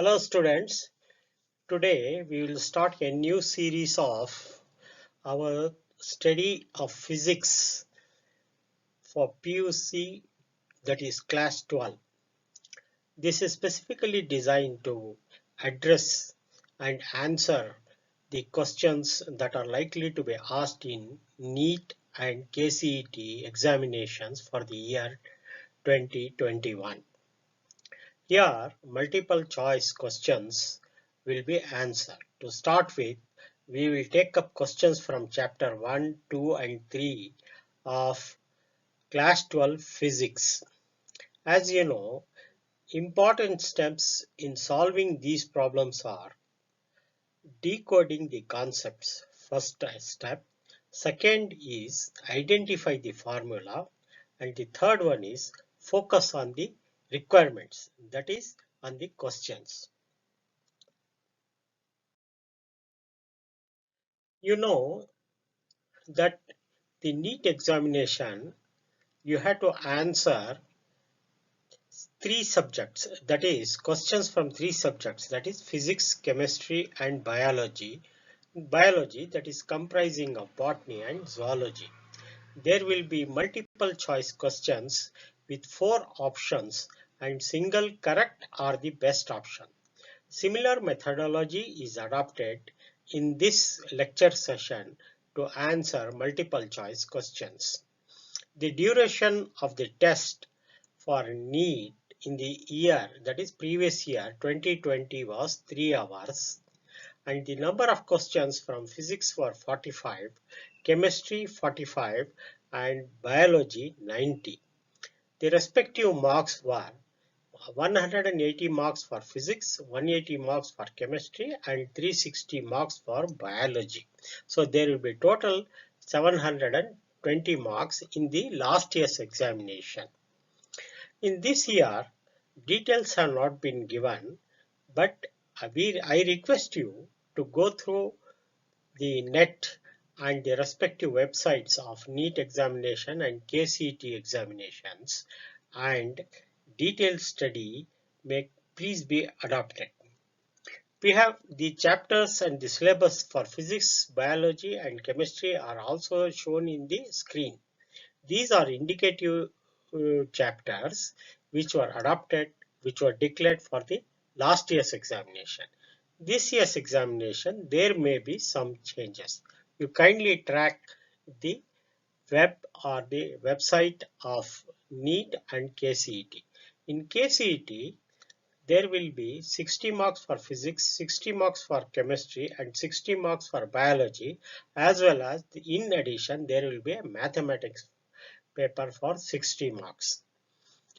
Hello students, today we will start a new series of our study of physics for PUC, that is class 12. This is specifically designed to address and answer the questions that are likely to be asked in NEET and KCET examinations for the year 2021. Here, multiple choice questions will be answered. To start with, we will take up questions from chapter 1, 2 and 3 of class 12 physics. As you know, important steps in solving these problems are decoding the concepts, first step. Second is identify the formula, and the third one is focus on the requirements, that is on the questions. You know that the NEET examination, you have to answer three subjects, that is questions from three subjects, that is physics, chemistry and biology. Biology, that is comprising of botany and zoology. There will be multiple choice questions with 4 options and single correct are the best option. Similar methodology is adopted in this lecture session to answer multiple choice questions. The duration of the test for NEET in the year, that is previous year 2020, was 3 hours, and the number of questions from physics were 45, chemistry 45 and biology 90. The respective marks were 180 marks for physics, 180 marks for chemistry and 360 marks for biology. So there will be total 720 marks in the last year's examination. In this year, details have not been given, but I request you to go through the net and the respective websites of NEET examination and KCET examinations, and detailed study may please be adopted. We have the chapters and the syllabus for physics, biology and chemistry are also shown in the screen. These are indicative chapters which were adopted, which were declared for the last year's examination. This year's examination, there may be some changes. You kindly track the web or the website of NEET and KCET. In KCET, there will be 60 marks for physics, 60 marks for chemistry and 60 marks for biology, as well as in addition there will be a mathematics paper for 60 marks.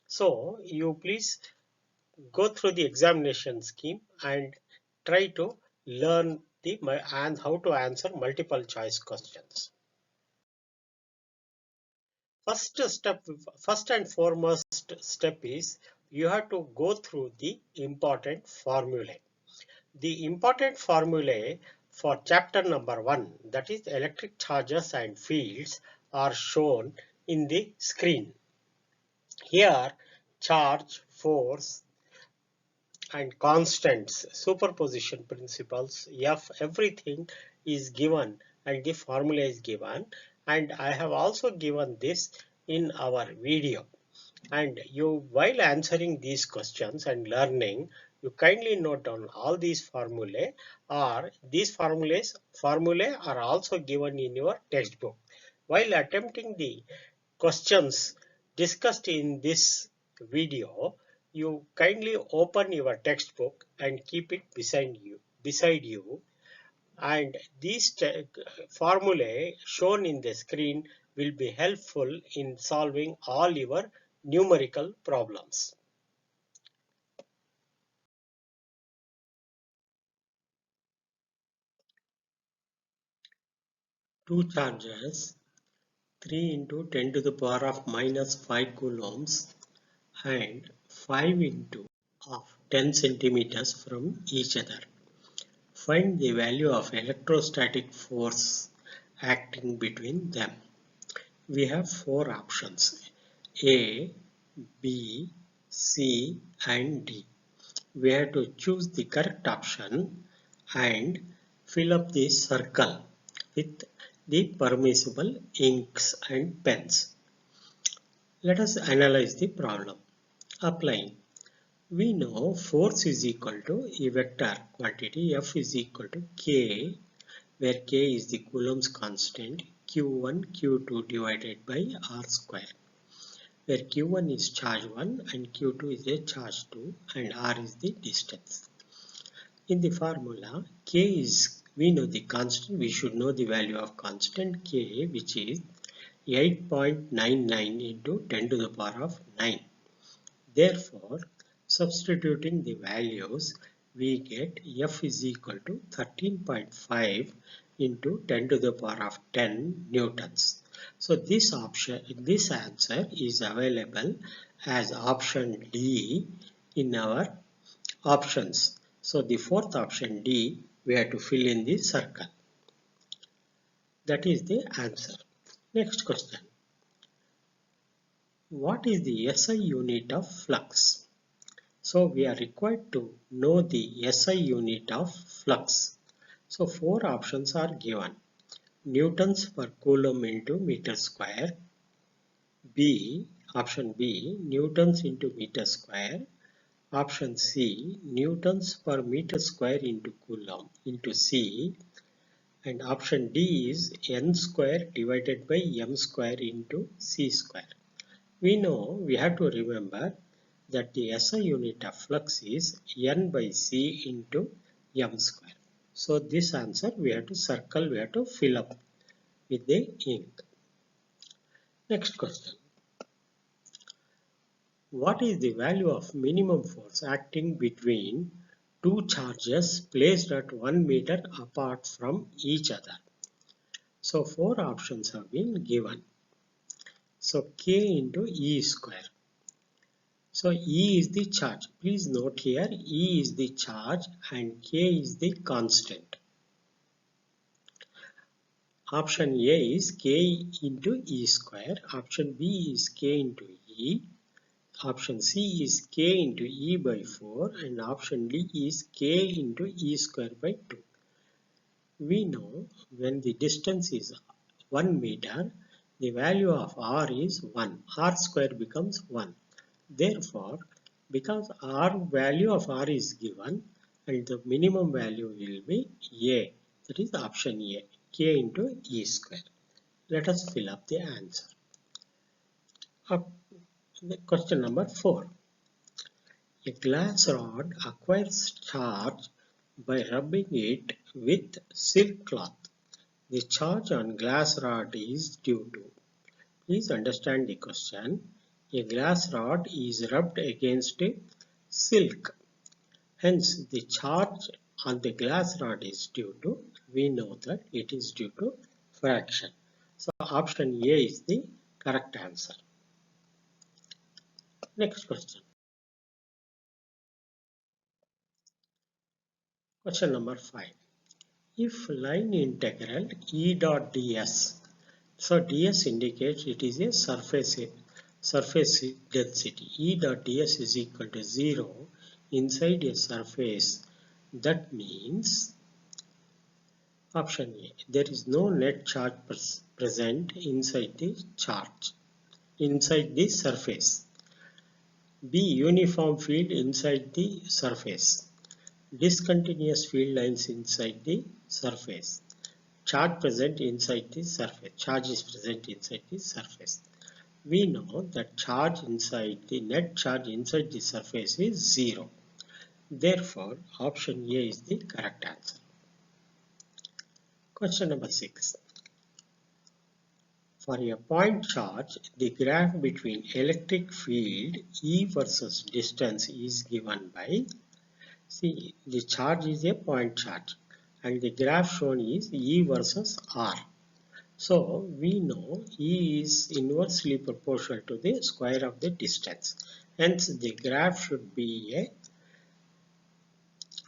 So you please go through the examination scheme and try to learn and how to answer multiple choice questions. First and foremost step is you have to go through the important formulae. The important formulae for chapter number 1, that is electric charges and fields, are shown in the screen. Here, charge, force and constants, superposition principles, everything is given and the formula is given, and I have also given this in our video. And you, while answering these questions and learning, you kindly note down all these formulae, or these formulae are also given in your textbook. While attempting the questions discussed in this video, you kindly open your textbook and keep it beside you, and these formulae shown in the screen will be helpful in solving all your numerical problems. Two charges, 3 into 10 to the power of minus 5 coulombs and 5 into of 10 centimeters from each other. Find the value of electrostatic force acting between them. We have 4 options: A, B, C and D. we have to choose the correct option and fill up the circle with the permissible inks and pens. Let us analyze the problem. Applying. We know force is equal to a vector quantity F is equal to K, where K is the Coulomb's constant, Q1, Q2 divided by R square, where Q1 is charge 1 and Q2 is a charge 2 and R is the distance. In the formula, K is, we know the constant, we should know the value of constant K, which is 8.99 into 10 to the power of 9. Therefore, substituting the values, we get F is equal to 13.5 into 10 to the power of 10 newtons. So this answer is available as option D in our options. So the fourth option D, we have to fill in the circle. That is the answer. Next question. What is the SI unit of flux? So we are required to know the SI unit of flux. So 4 options are given. Newtons per coulomb into meter square. Option B, newtons into meter square. Option C, newtons per meter square into coulomb into C. And option D is N square divided by M square into C square. We know we have to remember that the SI unit of flux is N by C into M square. So this answer we have to circle, we have to fill up with the ink. Next question. What is the value of minimum force acting between two charges placed at 1 meter apart from each other? So 4 options have been given. So K into E square. So E is the charge. Please note here E is the charge and K is the constant. Option A is K into E square. Option B is K into E. Option C is K into E by 4 and option D is K into E square by 2. We know when the distance is 1 meter, the value of R is 1. R square becomes 1. Therefore, because value of R is given and the minimum value will be A, that is option A, K into E square. Let us fill up the answer. Question number 4. A glass rod acquires charge by rubbing it with silk cloth. The charge on glass rod is due to. Please understand the question. A glass rod is rubbed against silk. Hence, the charge on the glass rod is due to, we know that it is due to friction. So, option A is the correct answer. Next question. Question number 5. If line integral E dot ds, so ds indicates it is a surface density. E dot ds is equal to 0 inside a surface. That means option A, there is no net charge present inside the surface. B, uniform field inside the surface. Discontinuous field lines inside the surface. Charge present inside the surface. Charge is present inside the surface. We know that net charge inside the surface is 0. Therefore, option A is the correct answer. Question number 6. For a point charge, the graph between electric field E versus distance is given by, see, the charge is a point charge and the graph shown is E versus R. So we know E is inversely proportional to the square of the distance. Hence the graph should be a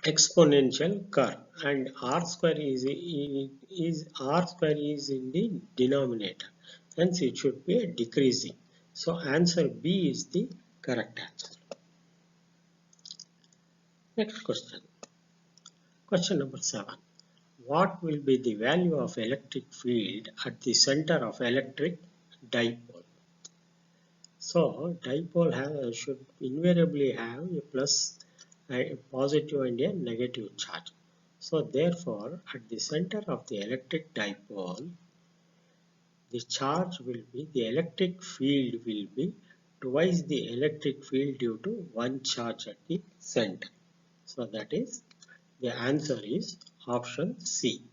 exponential curve and R square is in the denominator. Hence it should be a decreasing. So answer B is the correct answer. Next question. Question number 7. What will be the value of electric field at the center of electric dipole? So dipole should invariably have a plus, a positive and a negative charge. So therefore, at the center of the electric dipole, the charge will be, the electric field will be twice the electric field due to one charge at the center. So that is, the answer is option C.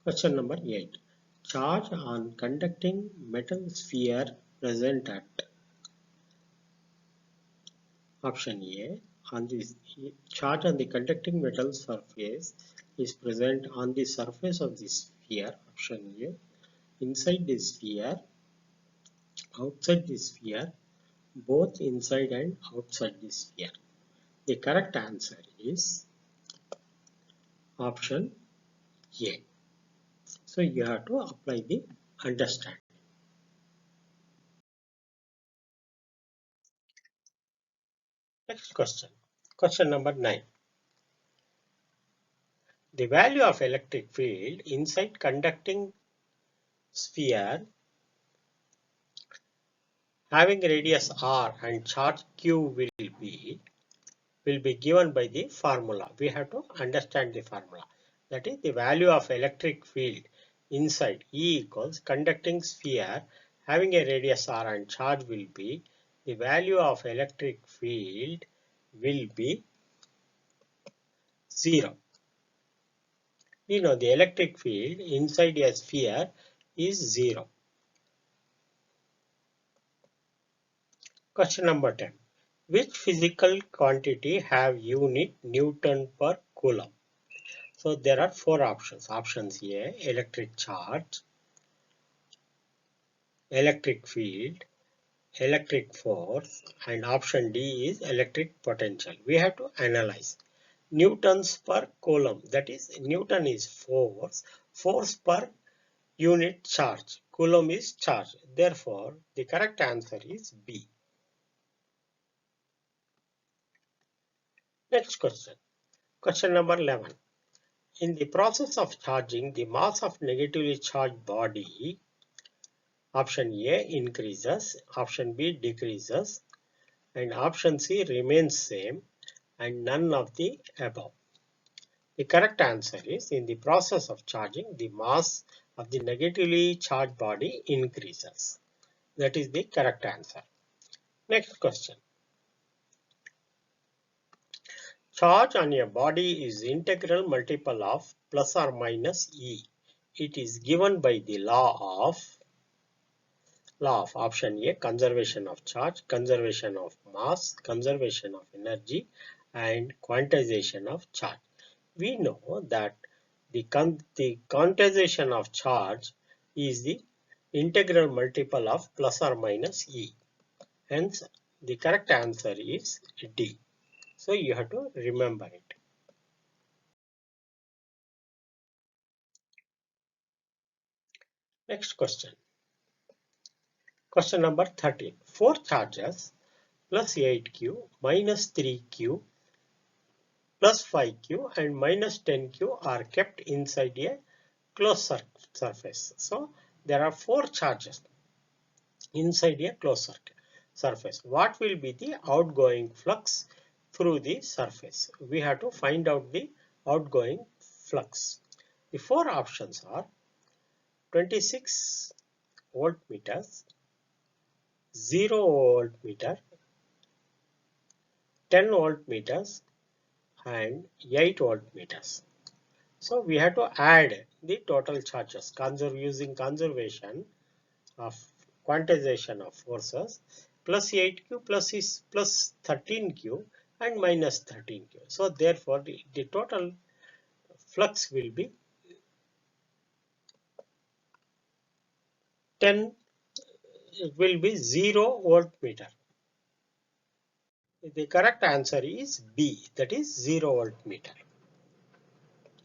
Question number 8. Charge on conducting metal sphere present at option A. On the charge on the conducting metal surface is present on the surface of the sphere, option A, inside the sphere, outside the sphere, both inside and outside the sphere. The correct answer is option A. So you have to apply the understanding. Next question. Question number 9. The value of electric field inside conducting sphere having radius r and charge q will be given by the formula. We have to understand the formula. That is, the value of electric field inside E equals conducting sphere having a radius r and charge will be, the value of electric field will be 0. We know the electric field inside a sphere is 0. Question number 10. Which physical quantity have unit Newton per coulomb? So there are 4 options. Options A, electric charge, electric field, electric force, and option D is electric potential. We have to analyze. Newtons per coulomb, that is, Newton is force, force per unit charge, coulomb is charge. Therefore, the correct answer is B. Next question. Question number 11. In the process of charging, the mass of negatively charged body, option A increases, option B decreases, and option C remains same, and none of the above. The correct answer is, in the process of charging, the mass of the negatively charged body increases. That is the correct answer. Next question. Charge on a body is integral multiple of plus or minus E. It is given by the law of option A, conservation of charge, conservation of mass, conservation of energy, and quantization of charge. We know that the quantization of charge is the integral multiple of plus or minus E. Hence, the correct answer is D. So you have to remember it. Next question. Question number 13. 4 charges plus 8q minus 3q plus 5q and minus 10q are kept inside a closed surface. So there are 4 charges inside a closed surface. What will be the outgoing flux through the surface? We have to find out the outgoing flux. The 4 options are 26 voltmeters, 0 voltmeter, 10 voltmeters, and 8 voltmeters. So we have to add the total charges using conservation of quantization of forces, plus 8q plus 13q and minus 13q. So therefore the total flux will be 0 voltmeter. The correct answer is B, that is 0 voltmeter.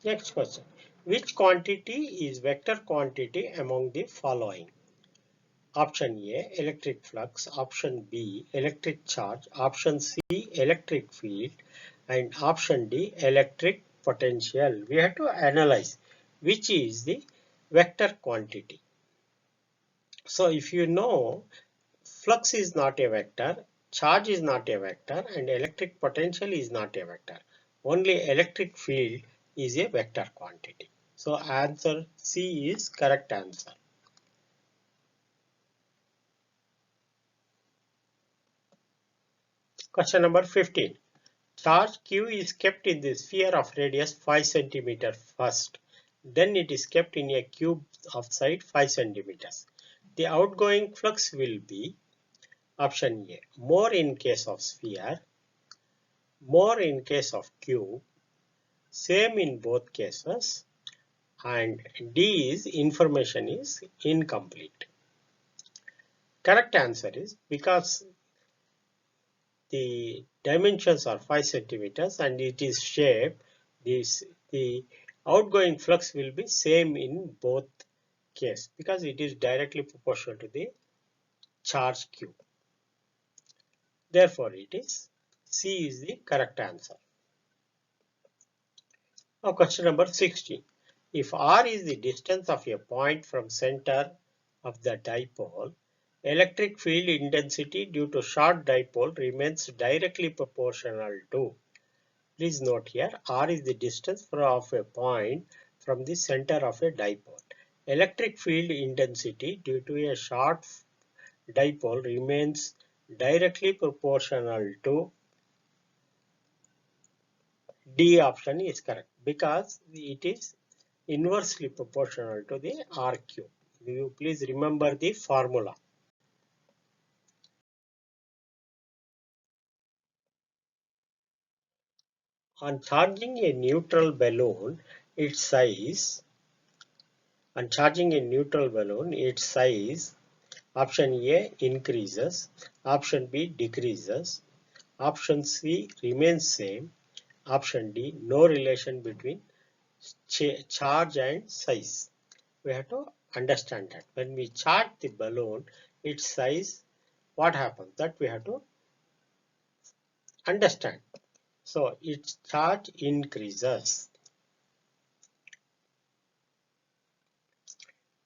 Next question. Which quantity is vector quantity among the following? Option A, electric flux. Option B, electric charge. Option C, electric field. And option D, electric potential. We have to analyze which is the vector quantity. So if you know flux is not a vector, charge is not a vector, and electric potential is not a vector. Only electric field is a vector quantity. So answer C is correct answer. Question number 15. Charge Q is kept in the sphere of radius 5 cm first. Then it is kept in a cube of side 5 cm. The outgoing flux will be option A, more in case of sphere, more in case of cube, same in both cases, and D is information is incomplete. Correct answer is because the dimensions are 5 centimeters and it is shape, the outgoing flux will be same in both cases because it is directly proportional to the charge Q. Therefore, it is C is the correct answer. Now question number 16. If R is the distance of a point from center of the dipole, electric field intensity due to short dipole remains directly proportional to. Please note here, R is the distance of a point from the center of a dipole. Electric field intensity due to a short dipole remains directly proportional to. D option is correct because it is inversely proportional to the R cube. You please remember the formula. On charging a neutral balloon, its size, option A increases, option B decreases, option C remains same, option D no relation between charge and size. We have to understand that when we charge the balloon, its size, what happens, that we have to understand. So its charge increases.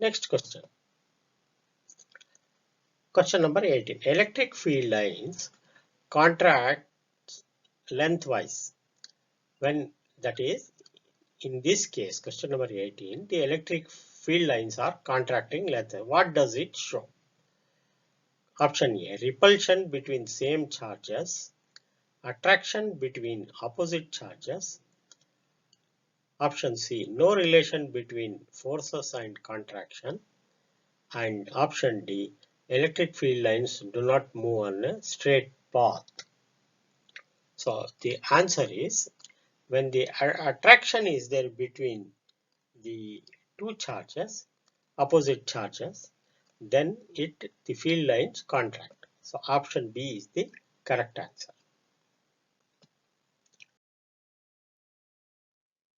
Next question. Question number 18. Electric field lines contract lengthwise. When, that is, in this case, question number 18, the electric field lines are contracting lengthwise. What does it show? Option A, repulsion between same charges, attraction between opposite charges. Option C, no relation between forces and contraction. And option D, electric field lines do not move on a straight path. So the answer is, when the attraction is there between the two charges, opposite charges, then the field lines contract. So option B is the correct answer.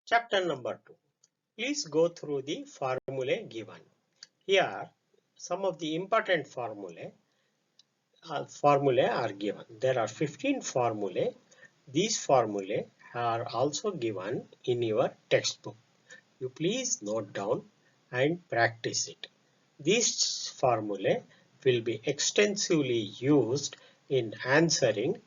Chapter number 2. Please go through the formulae given. Here, some of the important formulae are given. There are 15 formulae. These formulae are also given in your textbook. You please note down and practice it. These formulae will be extensively used in answering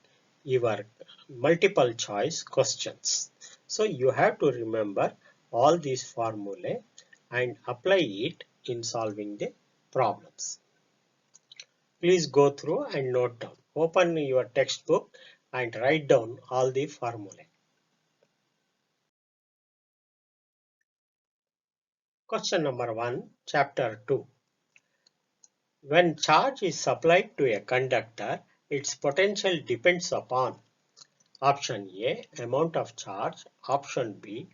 your multiple choice questions. So you have to remember all these formulae and apply it in solving the problems. Please go through and note down. Open your textbook and write down all the formulae. Question number 1, chapter 2. When charge is supplied to a conductor, its potential depends upon option A, amount of charge, option B,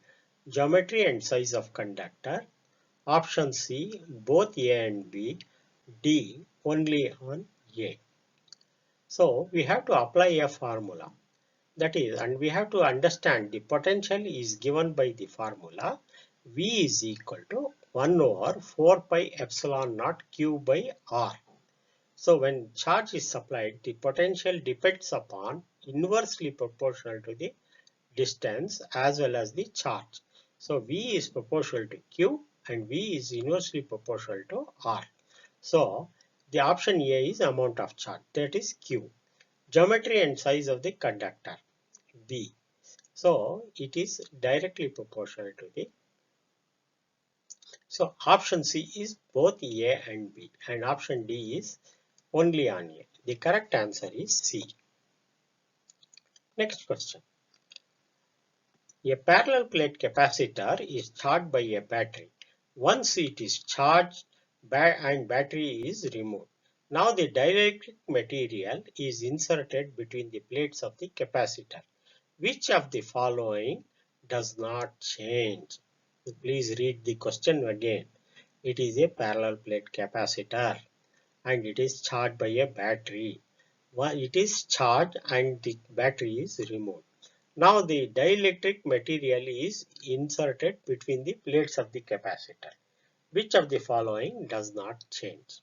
geometry and size of conductor, option C, both A and B, D, only on A. So we have to apply a formula, that is, and we have to understand the potential is given by the formula V is equal to 1 over 4 pi epsilon naught Q by R. So when charge is supplied, the potential depends upon inversely proportional to the distance as well as the charge. So V is proportional to Q and V is inversely proportional to R. So the option A is amount of charge, that is Q. Geometry and size of the conductor, V. So it is directly proportional to the. So option C is both A and B, and option D is only on A. The correct answer is C. Next question. A parallel plate capacitor is charged by a battery. Once it is charged and battery is removed. Now the dielectric material is inserted between the plates of the capacitor. Which of the following does not change? Please read the question again. It is a parallel plate capacitor and it is charged by a battery. It is charged and the battery is removed. Now the dielectric material is inserted between the plates of the capacitor. Which of the following does not change?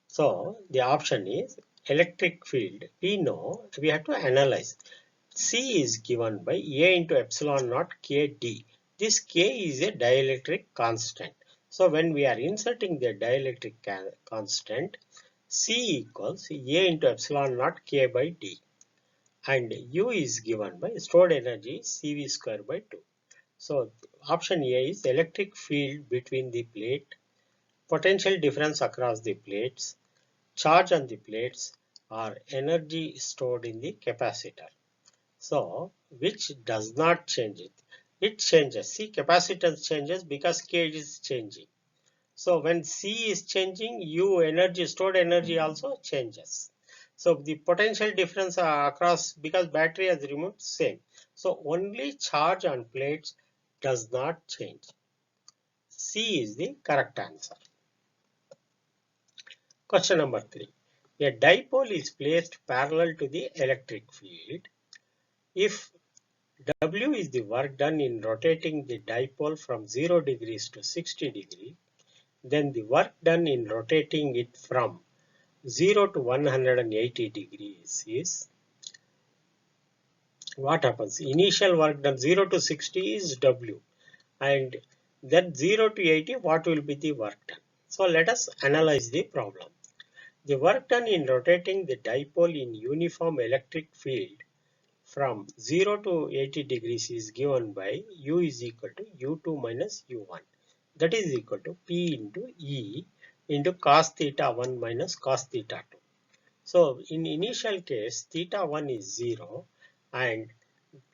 So the option is electric field. We know we have to analyze. C is given by A into epsilon naught KD. This K is a dielectric constant. So when we are inserting the dielectric constant, C equals A into epsilon naught K by D. And U is given by stored energy CV square by 2. So option A is electric field between the plate, potential difference across the plates, charge on the plates, or energy stored in the capacitor. So which does not change it? It changes. See, capacitance changes because K is changing. So when C is changing, U energy, stored energy also changes. So the potential difference across, because battery has removed, same. So only charge on plates does not change. C is the correct answer. Question number 3. A dipole is placed parallel to the electric field. If W is the work done in rotating the dipole from 0 degrees to 60 degrees, then the work done in rotating it from 0 to 180 degrees is, what happens? Initial work done 0 to 60 is W, and then 0 to 80, what will be the work done? So let us analyze the problem. The work done in rotating the dipole in uniform electric field from 0 to 80 degrees is given by U is equal to U2 minus U1. That is equal to P into E into cos theta 1 minus cos theta 2. So in initial case, theta 1 is 0 and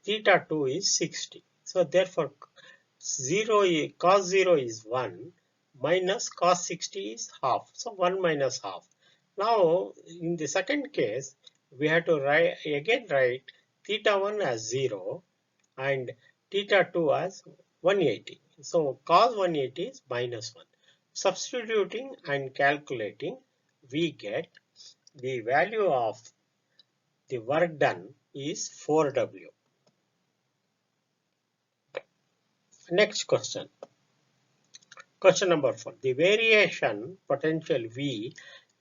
theta 2 is 60. So therefore, cos 0 is 1 minus cos 60 is half. So 1 minus half. Now in the second case, we have to write theta 1 as 0 and theta 2 as 180. So cos 180 is minus 1. Substituting and calculating, we get the value of the work done is 4W. Next question. Question number 4. The variation potential V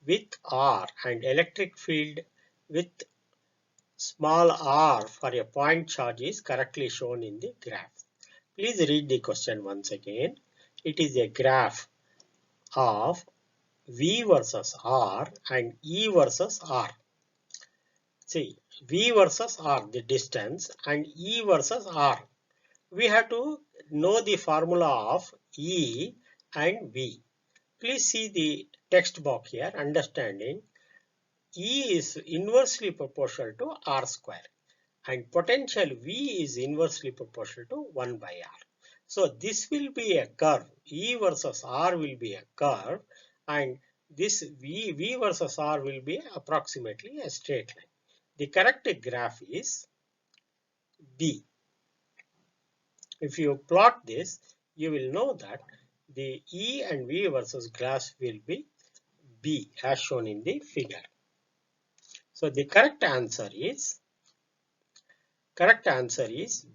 with R and electric field with small r for a point charge is correctly shown in the graph. Please read the question once again. It is a graph of V versus R and E versus R. See, V versus R, the distance, and E versus R. We have to know the formula of E and V. Please see the text box here, understanding E is inversely proportional to R square and potential V is inversely proportional to 1 by R. So this will be a curve. E versus R will be a curve and this V versus R will be approximately a straight line. The correct graph is B. If you plot this, you will know that the E and V versus graph will be B as shown in the figure. So the correct answer is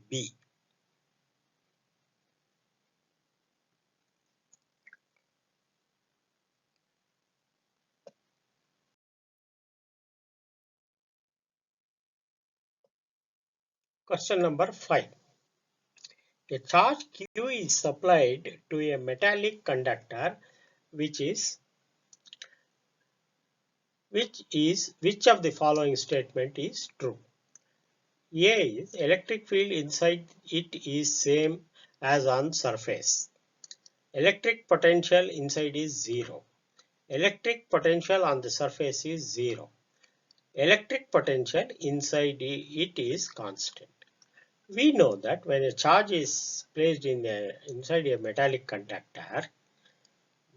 B. Question number 5. A charge Q is supplied to a metallic conductor which which of the following statement is true? A is electric field inside it is same as on surface. Electric potential inside is 0. Electric potential on the surface is 0. Electric potential inside it is constant. We know that when a charge is placed inside a metallic conductor,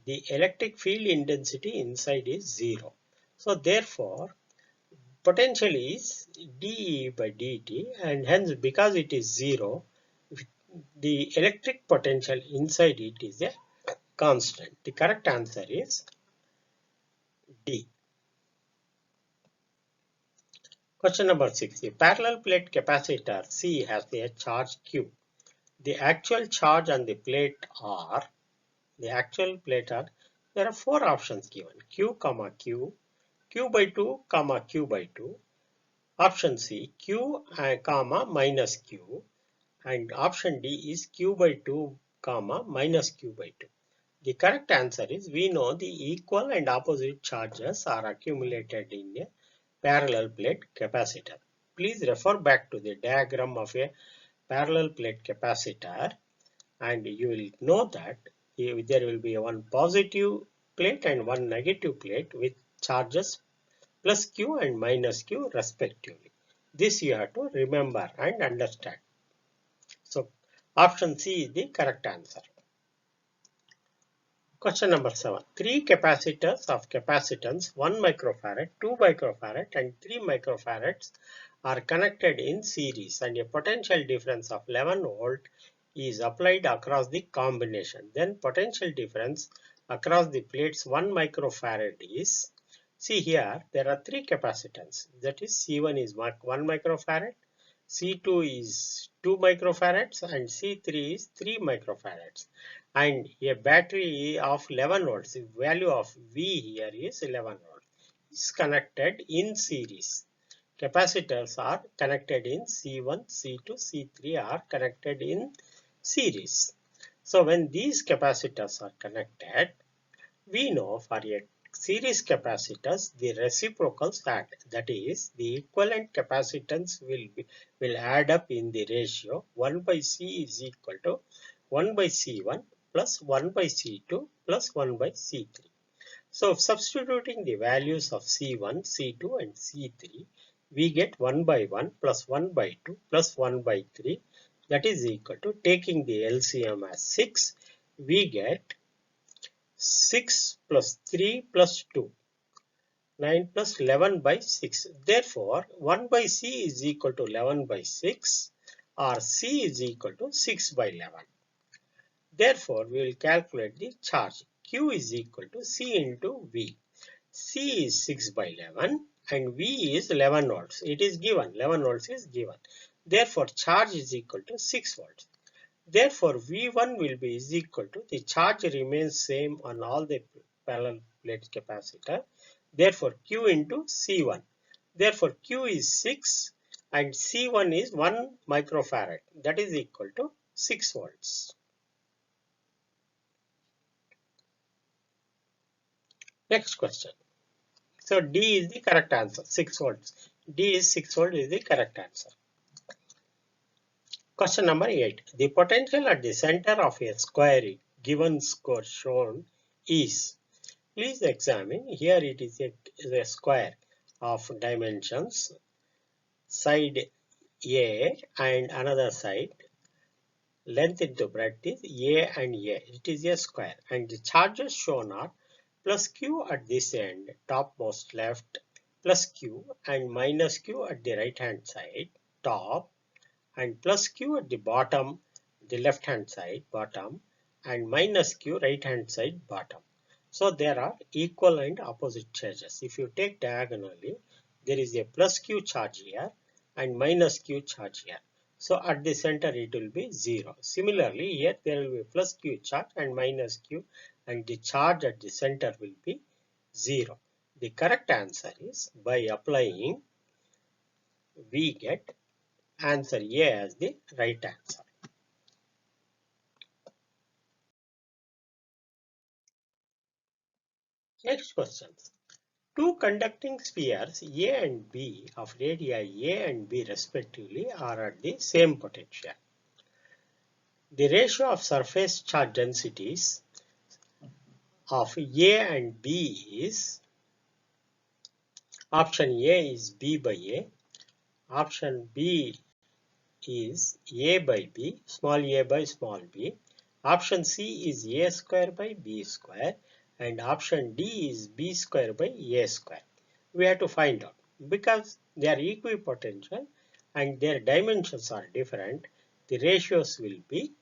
the electric field intensity inside is 0. So therefore, potential is dE by dt, and hence because it is 0, the electric potential inside it is a constant. The correct answer is D. Question number 6. A parallel plate capacitor C has a charge Q. The actual charge on the plate are, there are 4 options given: Q, Q, Q by 2, Q by 2. Option C, Q, minus Q. And option D is Q by 2, minus Q by 2. The correct answer is, we know the equal and opposite charges are accumulated in a parallel plate capacitor. Please refer back to the diagram of a parallel plate capacitor and you will know that there will be one positive plate and one negative plate with charges plus Q and minus Q respectively. This you have to remember and understand. So option C is the correct answer. Question number 7. 3 capacitors of capacitance 1 microfarad, 2 microfarad and 3 microfarads are connected in series and a potential difference of 11 volt is applied across the combination. Then potential difference across the plates 1 microfarad is, see here there are 3 capacitance, that is C1 is 1 microfarad, C2 is 2 microfarads and C3 is 3 microfarads. And a battery of 11 volts, the value of V here is 11 volts, is connected in series. Capacitors are connected in C1, C2, C3 are connected in series. So when these capacitors are connected, we know for a series capacitors the reciprocals add, that is the equivalent capacitance will add up in the ratio 1 by C is equal to 1 by C1 plus 1 by C2 plus 1 by C3. So substituting the values of C1, C2 and C3, we get 1 by 1 plus 1 by 2 plus 1 by 3, that is equal to, taking the LCM as 6, we get 6 plus 3 plus 2, 9 plus 11 by 6. Therefore, 1 by C is equal to 11 by 6 or C is equal to 6 by 11. Therefore, we will calculate the charge. Q is equal to C into V. C is 6 by 11 and V is 11 volts. It is given, 11 volts is given. Therefore, charge is equal to 6 volts. Therefore, V1 will be is equal to, the charge remains same on all the parallel plate capacitor. Therefore, Q into C1. Therefore, Q is 6 and C1 is 1 microfarad, that is equal to 6 volts. Next question. So D is the correct answer, 6 volts. D is 6 volts is the correct answer. Question number 8. The potential at the center of a square given score shown is, please examine, here it is a square of dimensions, side A and another side, length into breadth is A and A, it is a square, and the charges shown are plus Q at this end, topmost left, plus Q and minus Q at the right hand side, top, and plus Q at the bottom, the left hand side, bottom, and minus Q right hand side, bottom. So there are equal and opposite charges. If you take diagonally, there is a plus Q charge here and minus Q charge here. So at the center it will be 0. Similarly, here there will be plus Q charge and minus Q, and the charge at the center will be 0. The correct answer is, by applying, we get answer A as the right answer. Next question. Two conducting spheres A and B of radii A and B respectively are at the same potential. The ratio of surface charge densities of A and B is option A is B by A, option B is A by B, small a by small b, option C is A square by B square, and option D is B square by A square. We have to find out because they are equipotential and their dimensions are different. The ratios will be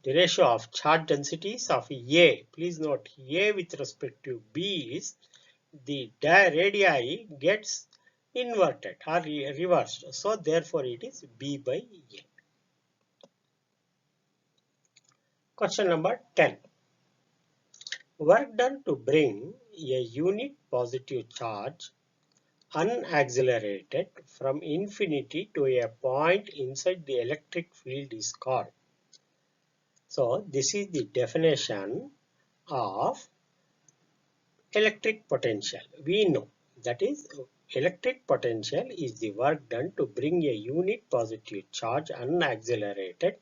the ratio of charge densities of A. Please note A with respect to B is the radii gets inverted or reversed. So therefore it is B by A. Question number 10. Work done to bring a unit positive charge unaccelerated from infinity to a point inside the electric field is called. So this is the definition of electric potential. We know that is electric potential is the work done to bring a unit positive charge unaccelerated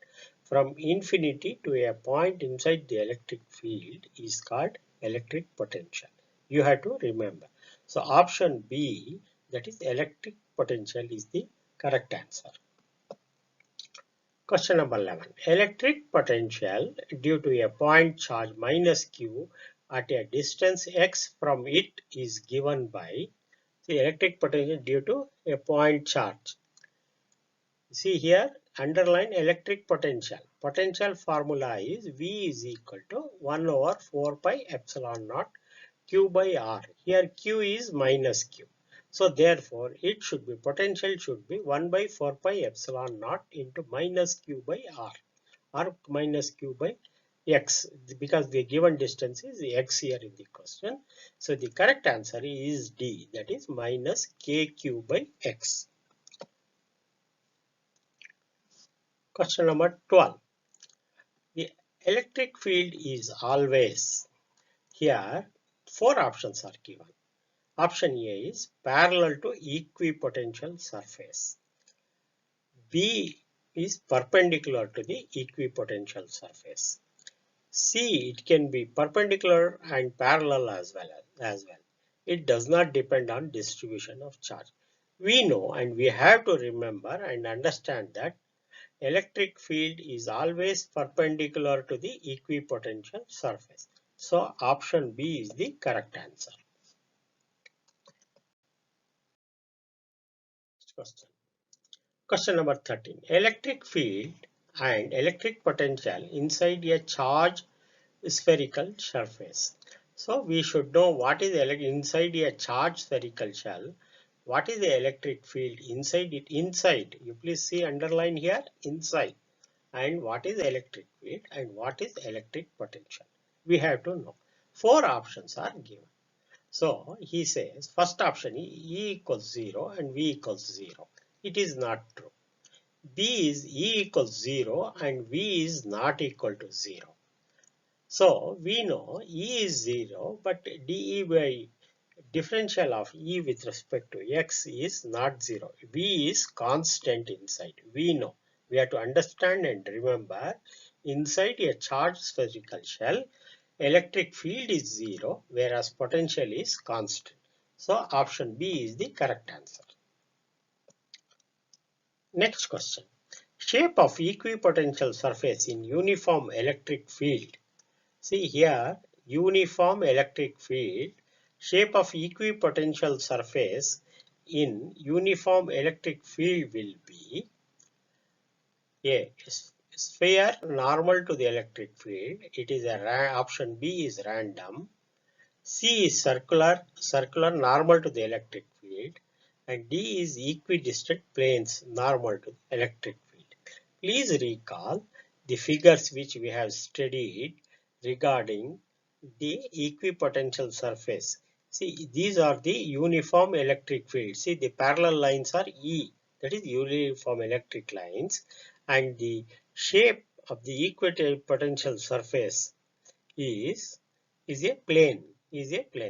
from infinity to a point inside the electric field is called electric potential. You have to remember. So option B, that is electric potential, is the correct answer. Question number 11. Electric potential due to a point charge minus q at a distance x from it is given by the electric potential due to a point charge. See here, underline electric potential. Potential formula is V is equal to 1 over 4 pi epsilon naught Q by R. Here Q is minus Q. So therefore, it should be potential should be 1 by 4 pi epsilon naught into minus Q by R or minus Q by X because the given distance is X here in the question. So the correct answer is D, that is minus KQ by X. Question number 12. The electric field is always, here 4 options are given. Option A is parallel to equipotential surface. B is perpendicular to the equipotential surface. C, it can be perpendicular and parallel as well. It does not depend on distribution of charge. We know and we have to remember and understand that electric field is always perpendicular to the equipotential surface. So option B is the correct answer. Next question. Question number 13. Electric field and electric potential inside a charged spherical surface. So we should know what is inside a charged spherical shell. What is the electric field inside it? Inside, you please see underline here, inside. And what is electric field and what is electric potential. We have to know. 4 options are given. So he says first option E equals 0 and V equals 0. It is not true. B is E equals 0 and V is not equal to 0. So we know E is 0 but dE by differential of E with respect to X is not 0. V is constant inside. We know. We have to understand and remember inside a charged spherical shell electric field is 0 whereas potential is constant. So option B is the correct answer. Next question. Shape of equipotential surface in uniform electric field. See here, uniform electric field, shape of equipotential surface in uniform electric field will be a sphere normal to the electric field. It is option B is random. C is circular normal to the electric field, and D is equidistant planes normal to the electric field. Please recall the figures which we have studied regarding the equipotential surface. See, these are the uniform electric field. See, the parallel lines are E, that is uniform electric lines, and the shape of the equipotential surface is a plane,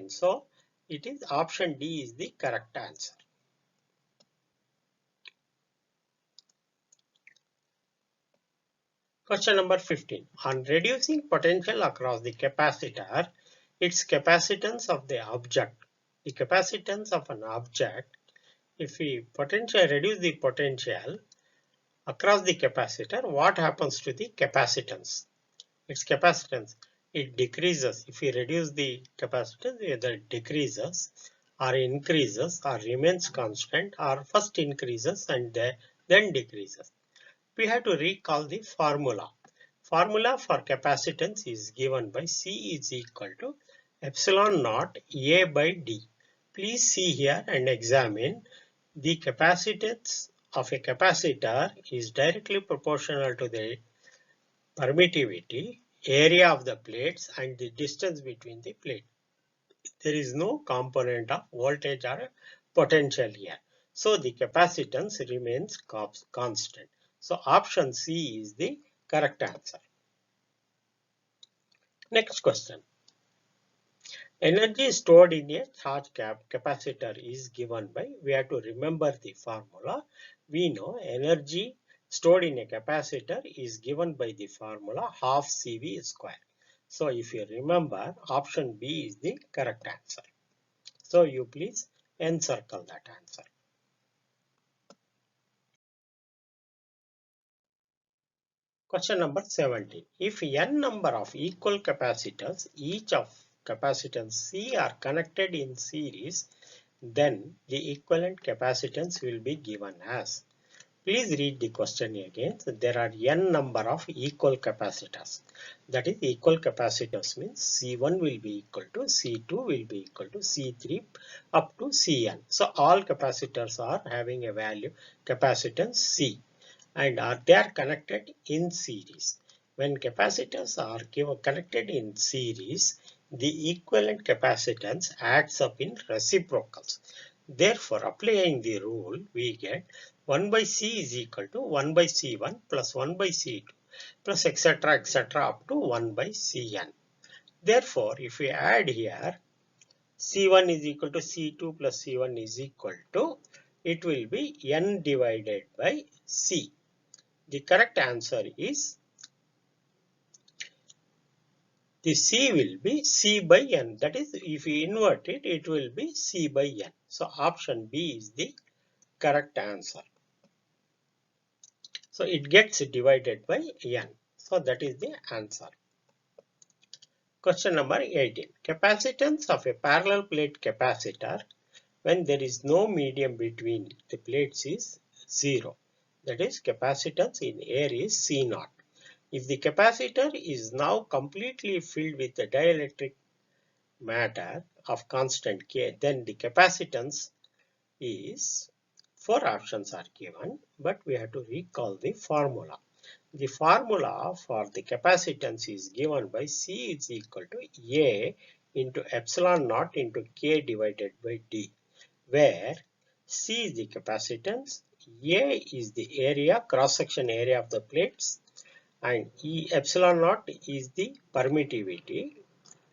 So it is option D is the correct answer. Question number 15. On reducing potential across the capacitor, its capacitance of the object. The capacitance of an object, if we reduce the potential across the capacitor, what happens to the capacitance? Its capacitance, it decreases. If we reduce the capacitance, either it decreases or increases or remains constant, or first increases and then decreases. We have to recall the formula. Formula for capacitance is given by C is equal to epsilon naught A by D. Please see here and examine. The capacitance of a capacitor is directly proportional to the permittivity, area of the plates, and the distance between the plates. There is no component of voltage or potential here. So the capacitance remains constant. So option C is the correct answer. Next question. Energy stored in a charge capacitor is given by, we have to remember the formula. We know energy stored in a capacitor is given by the formula half CV square. So if you remember, option B is the correct answer. So you please encircle that answer. Question number 17. If n number of equal capacitors, each of capacitance C are connected in series, then the equivalent capacitance will be given as. Please read the question again. There are n number of equal capacitors. That is, equal capacitors means C1 will be equal to C2 will be equal to C3 up to Cn. So all capacitors are having a value capacitance C, and they are connected in series. When capacitors are connected in series, the equivalent capacitance adds up in reciprocals. Therefore, applying the rule, we get 1 by C is equal to 1 by C1 plus 1 by C2 plus etc. up to 1 by Cn. Therefore, if we add here, C1 is equal to C2 plus C1 is equal to, it will be n divided by C. The correct answer is, the C will be C by n. That is, if you invert it, it will be C by n. So option B is the correct answer. So it gets divided by n. So that is the answer. Question number 18. Capacitance of a parallel plate capacitor when there is no medium between the plates is 0. That is, capacitance in air is C0. If the capacitor is now completely filled with the dielectric matter of constant K, then the capacitance is, 4 options are given, but we have to recall the formula. The formula for the capacitance is given by C is equal to A into epsilon naught into K divided by D, where C is the capacitance, A is the area, cross-section area of the plates, and epsilon naught is the permittivity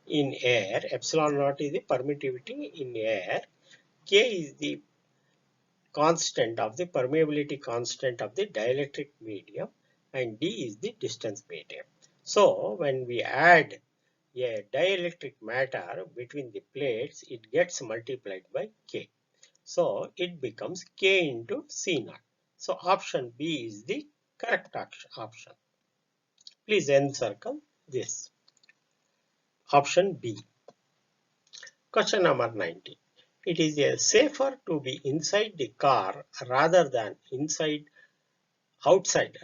in air. Epsilon naught is the permittivity in air. K is the constant of the permeability constant of the dielectric medium, and D is the distance medium. So when we add a dielectric matter between the plates, it gets multiplied by K. So it becomes K into C0. So option B is the correct option. Please encircle this. Option B. Question number 19. It is safer to be inside the car rather than outside.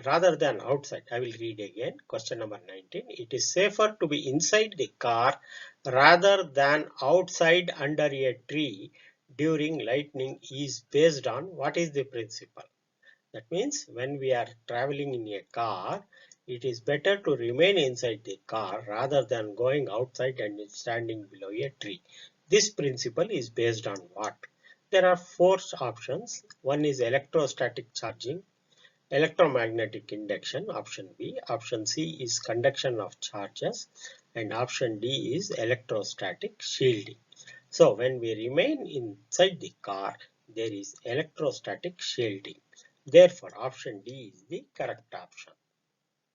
I will read again. Question number 19. It is safer to be inside the car rather than outside under a tree during lightning is based on what is the principle? That means when we are traveling in a car, it is better to remain inside the car rather than going outside and standing below a tree. This principle is based on what? There are four options. One is electrostatic charging, electromagnetic induction, option B. Option C is conduction of charges, and option D is electrostatic shielding. So when we remain inside the car, there is electrostatic shielding. Therefore, option D is the correct option.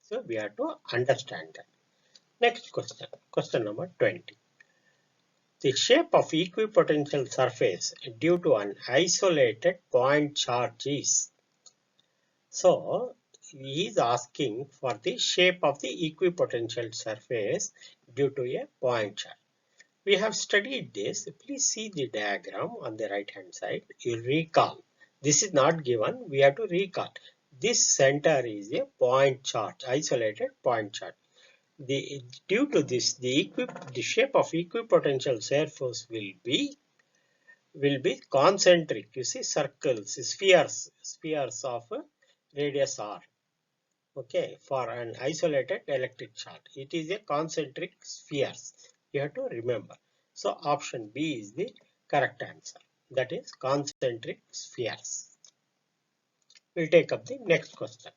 So we have to understand that. Next question, question number 20. The shape of equipotential surface due to an isolated point charge is. So he is asking for the shape of the equipotential surface due to a point charge. We have studied this. Please see the diagram on the right hand side. You recall. This is not given. We have to recall. This center is a point charge, isolated point charge. Due to this, the shape of equipotential surface will be concentric. You see circles, spheres of radius r. Okay, for an isolated electric charge, it is a concentric spheres. You have to remember. So option B is the correct answer. That is concentric spheres. We'll take up the next question.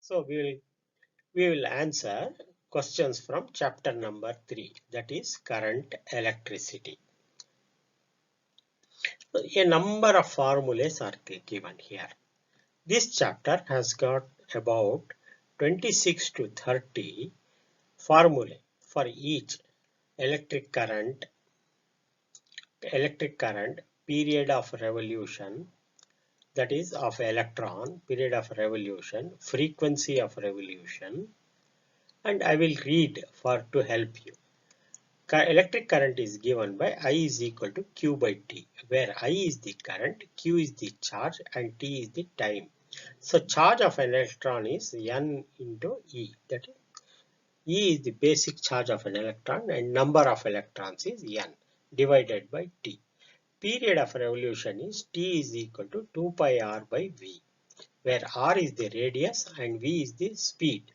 So we will answer questions from chapter number 3, that is current electricity. A number of formulas are given here. This chapter has got about 26 to 30 formulae for each electric current, period of revolution, that is of electron, period of revolution, frequency of revolution, and I will read for to help you. Electric current is given by I is equal to Q by T, where I is the current, Q is the charge, and T is the time. So charge of an electron is N into E. That is, E is the basic charge of an electron, and number of electrons is N divided by T. Period of revolution is T is equal to 2 pi R by V, where R is the radius and V is the speed.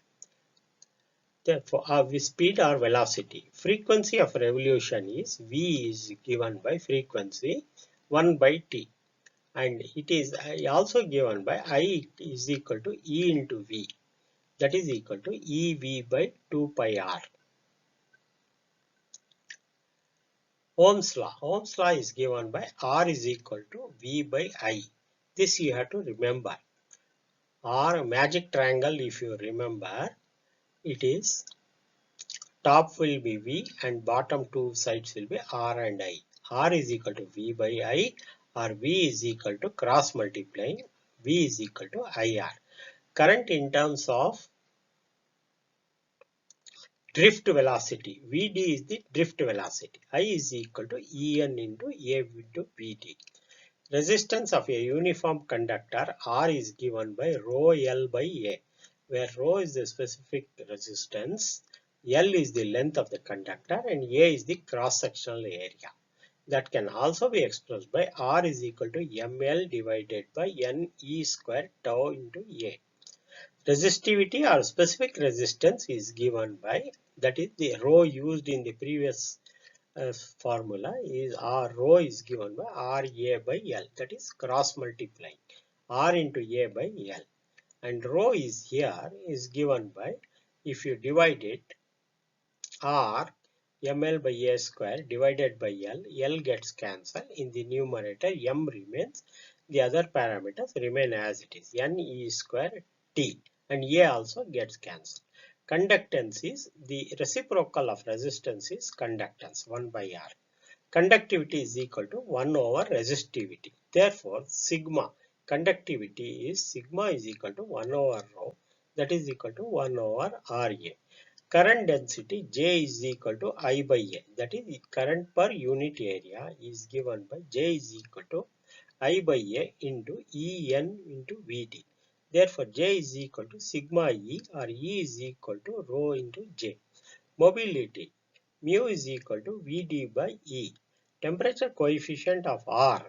Therefore, with speed or velocity. Frequency of revolution is V is given by frequency 1 by T, and it is also given by I is equal to E into V, that is equal to EV by 2 pi R. Ohm's law is given by R is equal to V by I. This you have to remember. R magic triangle, if you remember, it is top will be V and bottom two sides will be R and I. R is equal to V by I, or V is equal to cross multiplying V is equal to IR. Current in terms of drift velocity, Vd is the drift velocity. I is equal to En into A into Vd. Resistance of a uniform conductor R is given by rho L by A, where rho is the specific resistance, L is the length of the conductor, and A is the cross-sectional area. That can also be expressed by R is equal to ML divided by NE square tau into A. Resistivity or specific resistance is given by, that is the rho used in the previous formula is R rho is given by RA by L, that is cross multiplying R into A by L, and rho is here is given by, if you divide it, R ml by A square divided by L gets cancelled, in the numerator M remains, the other parameters remain as it is, NE square T, and A also gets cancelled. Conductance is the reciprocal of resistance is conductance 1 by R. Conductivity is equal to 1 over resistivity. Therefore, sigma conductivity is sigma is equal to 1 over rho, that is equal to 1 over RA. Current density J is equal to I by A, that is current per unit area is given by J is equal to I by A into En into Vd. Therefore, J is equal to sigma E, or E is equal to rho into J. Mobility, mu is equal to Vd by E. Temperature coefficient of R,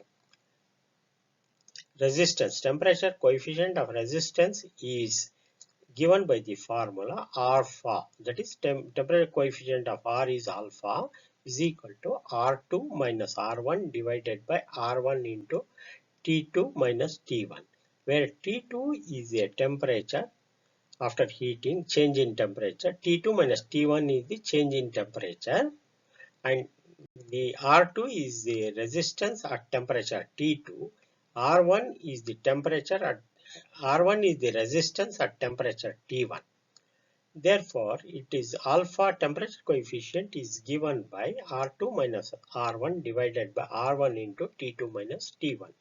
resistance, temperature coefficient of resistance is given by the formula alpha, that is temperature coefficient of R is alpha, is equal to R2 minus R1 divided by R1 into T2 minus T1, where T2 is a temperature after heating, change in temperature. T2 minus T1 is the change in temperature, and the R2 is the resistance at temperature T2. R1 is the temperature at R1 is the resistance at temperature T1. Therefore, it is alpha temperature coefficient is given by R2 minus R1 divided by R1 into T2 minus T1.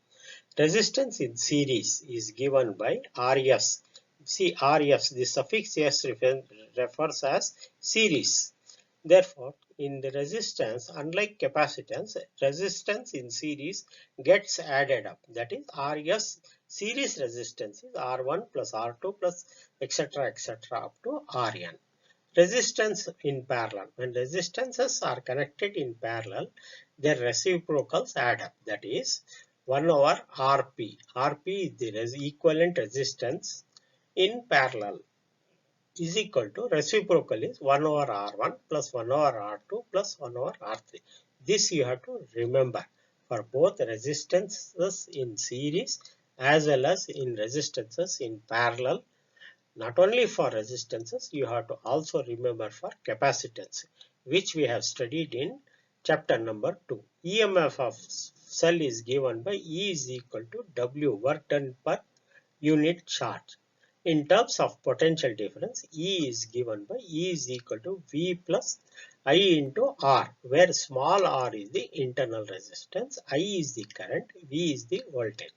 Resistance in series is given by Rs. See Rs, the suffix S refers as series. Therefore, in the resistance, unlike capacitance, resistance in series gets added up. That is, Rs series resistance is R1 plus R2 plus etc. up to Rn. Resistance in parallel. When resistances are connected in parallel, their reciprocals add up. That is 1 over Rp. Rp is the equivalent resistance in parallel is equal to reciprocal is 1 over R1 plus 1 over R2 plus 1 over R3. This you have to remember for both resistances in series as well as in resistances in parallel. Not only for resistances, you have to also remember for capacitance, which we have studied in chapter number 2. EMF of cell is given by E is equal to W, work done per unit charge. In terms of potential difference, E is given by E is equal to V plus I into R, where small r is the internal resistance, I is the current, V is the voltage.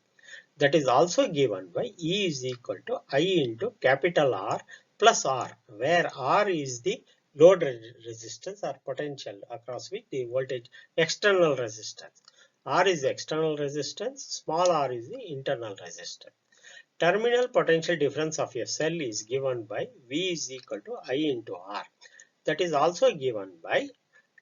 That is also given by E is equal to I into capital R plus R, where R is the load resistance or potential across which the voltage external resistance. R is the external resistance, small r is the internal resistance. Terminal potential difference of a cell is given by V is equal to I into R. That is also given by,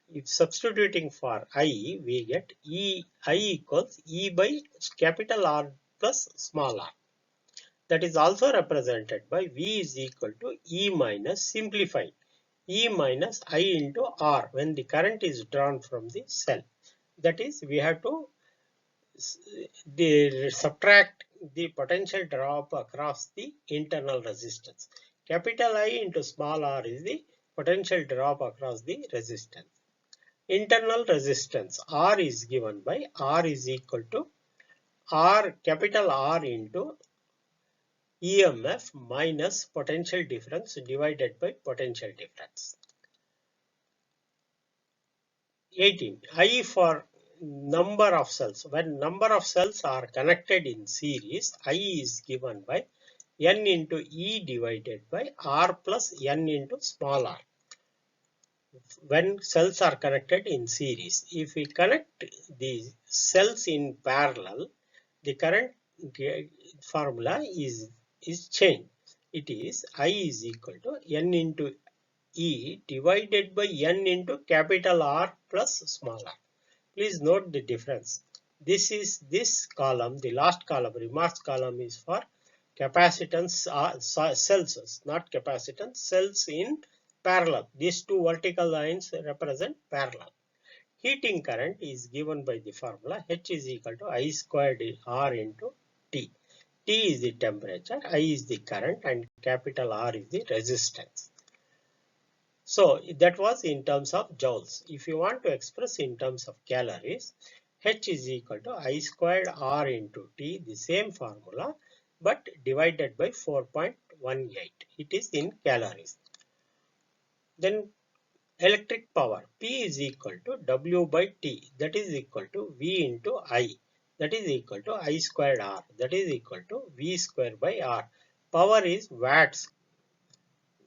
if substituting for I, we get I equals E by capital R plus small r. That is also represented by V is equal to E minus, simplified, E minus I into R when the current is drawn from the cell. That is, we have to subtract the potential drop across the internal resistance. Capital I into small r is the potential drop across the resistance. Internal resistance R is given by R is equal to R capital R into EMF minus potential difference divided by potential difference. 18. I for number of cells. When number of cells are connected in series, I is given by N into E divided by R plus N into small r. When cells are connected in series, if we connect the cells in parallel, the current formula is changed. It is I is equal to N into E divided by N into capital R plus small r. Please note the difference. This column, the last column, remarks column is for capacitance cells, not capacitance, cells in parallel. These two vertical lines represent parallel. Heating current is given by the formula H is equal to I squared R into T. T is the temperature, I is the current, and capital R is the resistance. So that was in terms of joules. If you want to express in terms of calories, H is equal to I squared R into T, the same formula, but divided by 4.18. It is in calories. Then electric power, P is equal to W by T, that is equal to V into I, that is equal to I squared R, that is equal to V square by R. Power is watts.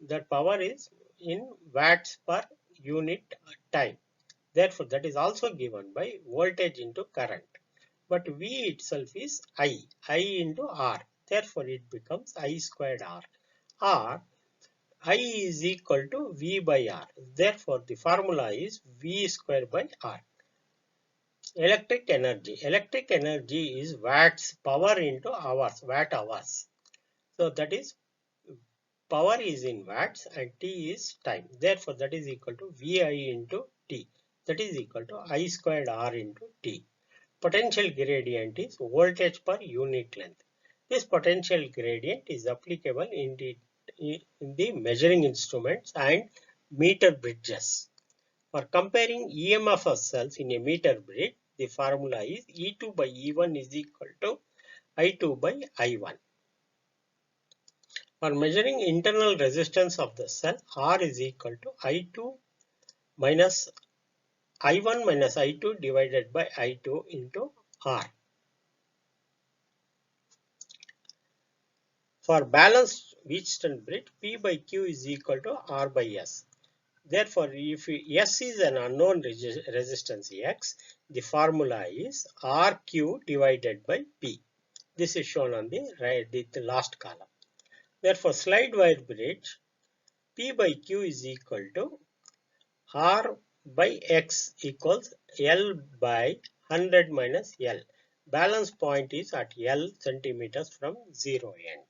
That power is in watts per unit time. Therefore, that is also given by voltage into current. But V itself is I into R. Therefore, it becomes I squared R. I is equal to V by R. Therefore, the formula is V square by R. Electric energy. Electric energy is watts power into hours, watt hours. So, that is power is in watts and T is time. Therefore, that is equal to VI into T. that is equal to I squared R into T. Potential gradient is voltage per unit length. This potential gradient is applicable in the measuring instruments and meter bridges. For comparing EMF of cells in a meter bridge, the formula is E2 by E1 is equal to I2 by I1. For measuring internal resistance of the cell, R is equal to I2 minus I1 minus I2 divided by I2 into R. For balanced Wheatstone bridge, P by Q is equal to R by S. Therefore, if S is an unknown resistance X, the formula is RQ divided by P. This is shown on the right, the last column. Therefore, slide wire bridge, P by Q is equal to R by X equals L by 100 minus L. Balance point is at L centimeters from 0 end.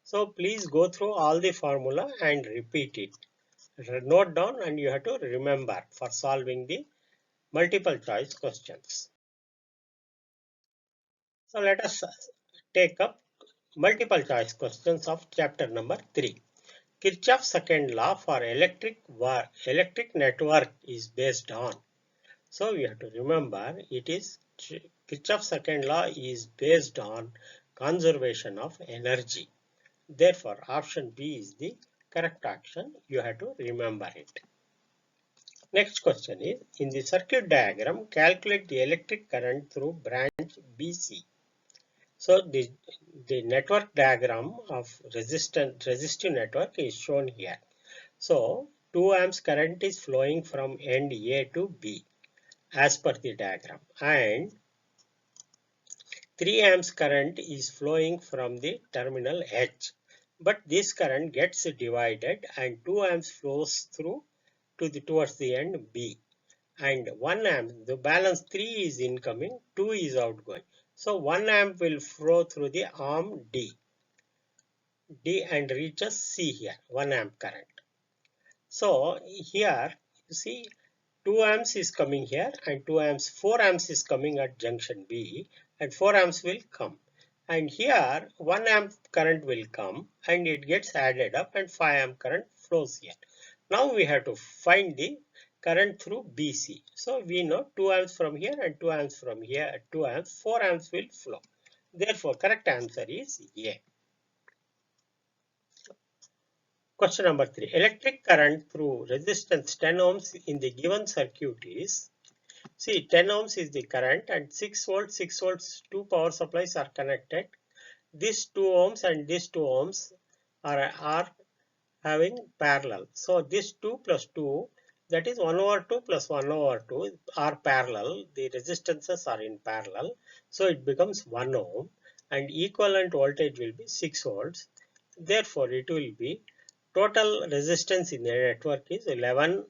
So please go through all the formula and repeat it. Note down and you have to remember for solving the multiple choice questions. So let us take up multiple choice questions of chapter number 3. Kirchhoff's second law for electric network is based on. So we have to remember it is Kirchhoff's second law is based on conservation of energy. Therefore, option B is the correct option. You have to remember it. Next question is, in the circuit diagram, calculate the electric current through branch BC. So the network diagram of resistive network is shown here. So 2 amps current is flowing from end A to B as per the diagram, and 3 amps current is flowing from the terminal H. But this current gets divided and 2 amps flows through towards the end B. And 1 amp, the balance 3 is incoming, 2 is outgoing. So 1 amp will flow through the arm D and reaches C here, 1 amp current. So here you see 2 amps is coming here and 4 amps is coming at junction B and 4 amps will come. And here 1 amp current will come and it gets added up and 5 amp current flows here. Now we have to find the current through BC. So we know 2 amps from here and 2 amps from here, 2 amps, 4 amps will flow. Therefore, correct answer is A. Question number 3. Electric current through resistance 10 ohms in the given circuit is, see 10 ohms is the current and 6 volts, 2 power supplies are connected. This 2 ohms and this 2 ohms are having parallel. So this 2 plus 2, that is 1 over 2 plus 1 over 2 are parallel. The resistances are in parallel. So it becomes 1 ohm and equivalent voltage will be 6 volts. Therefore, it will be total resistance in the network is 11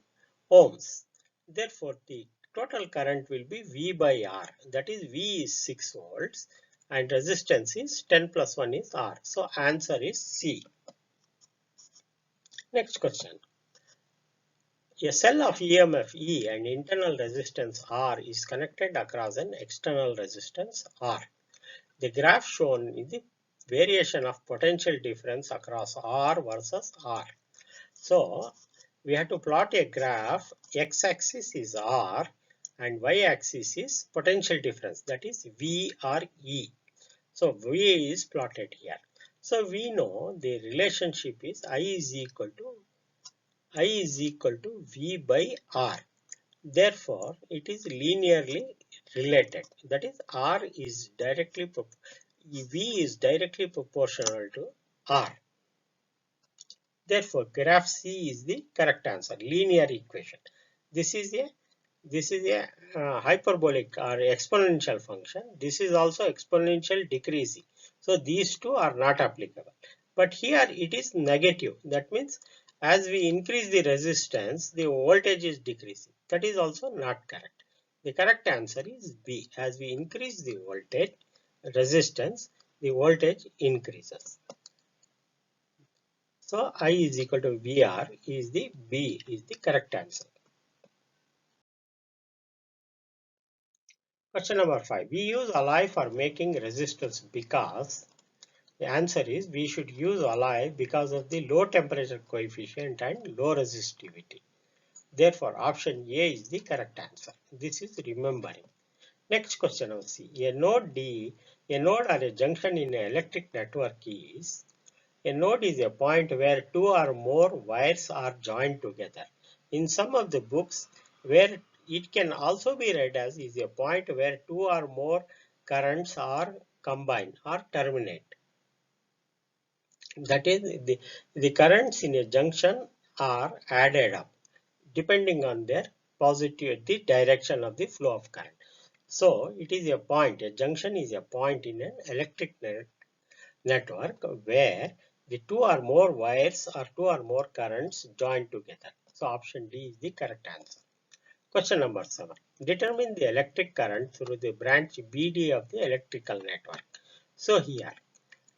ohms. Therefore, the total current will be V by R. That is V is 6 volts and resistance is 10 plus 1 is R. So answer is C. Next question. A cell of EMF E and internal resistance R is connected across an external resistance R. The graph shown is the variation of potential difference across R versus R. So we have to plot a graph. X-axis is R and Y-axis is potential difference, that is V or E. So V is plotted here. So we know the relationship is I is equal to V by R. Therefore, it is linearly related. That is R is V is directly proportional to R. Therefore, graph C is the correct answer. Linear equation. This is a hyperbolic or exponential function. This is also exponential decreasing. So these two are not applicable. But here it is negative. That means as we increase the resistance, the voltage is decreasing. That is also not correct. The correct answer is B. As we increase the voltage resistance, the voltage increases. So I is equal to VR is the B is the correct answer. Question number 5. We use alloy for making resistors because the answer is we should use alloy because of the low temperature coefficient and low resistivity. Therefore, option A is the correct answer. This is remembering. Next question of C. A node D, a node or a junction in an electric network is, a node is a point where two or more wires are joined together. In some of the books, where it can also be read as is a point where two or more currents are combined or terminate. That is, the currents in a junction are added up depending on their positive, the direction of the flow of current. So it is a point, a junction is a point in an electric network where the two or more wires or two or more currents join together. So option D is the correct answer. Question number 7. Determine the electric current through the branch BD of the electrical network. So here,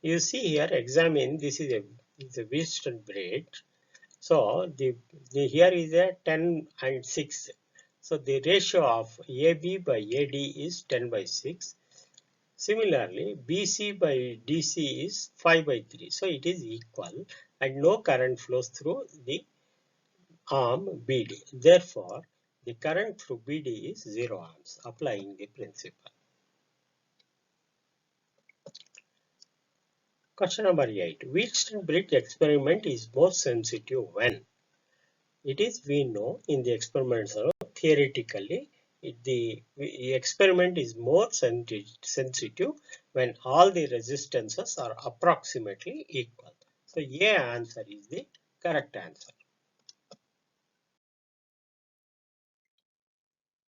you see here, examine, this is a Wheatstone bridge. So here is a 10 and 6. So the ratio of AB by AD is 10 by 6. Similarly, BC by DC is 5 by 3. So it is equal and no current flows through the arm BD. Therefore, the current through BD is 0 ohms, applying the principle. Question number 8. Wheatstone bridge experiment is most sensitive when? It is, we know in the experiments, theoretically, the experiment is more sensitive when all the resistances are approximately equal. So A answer is the correct answer.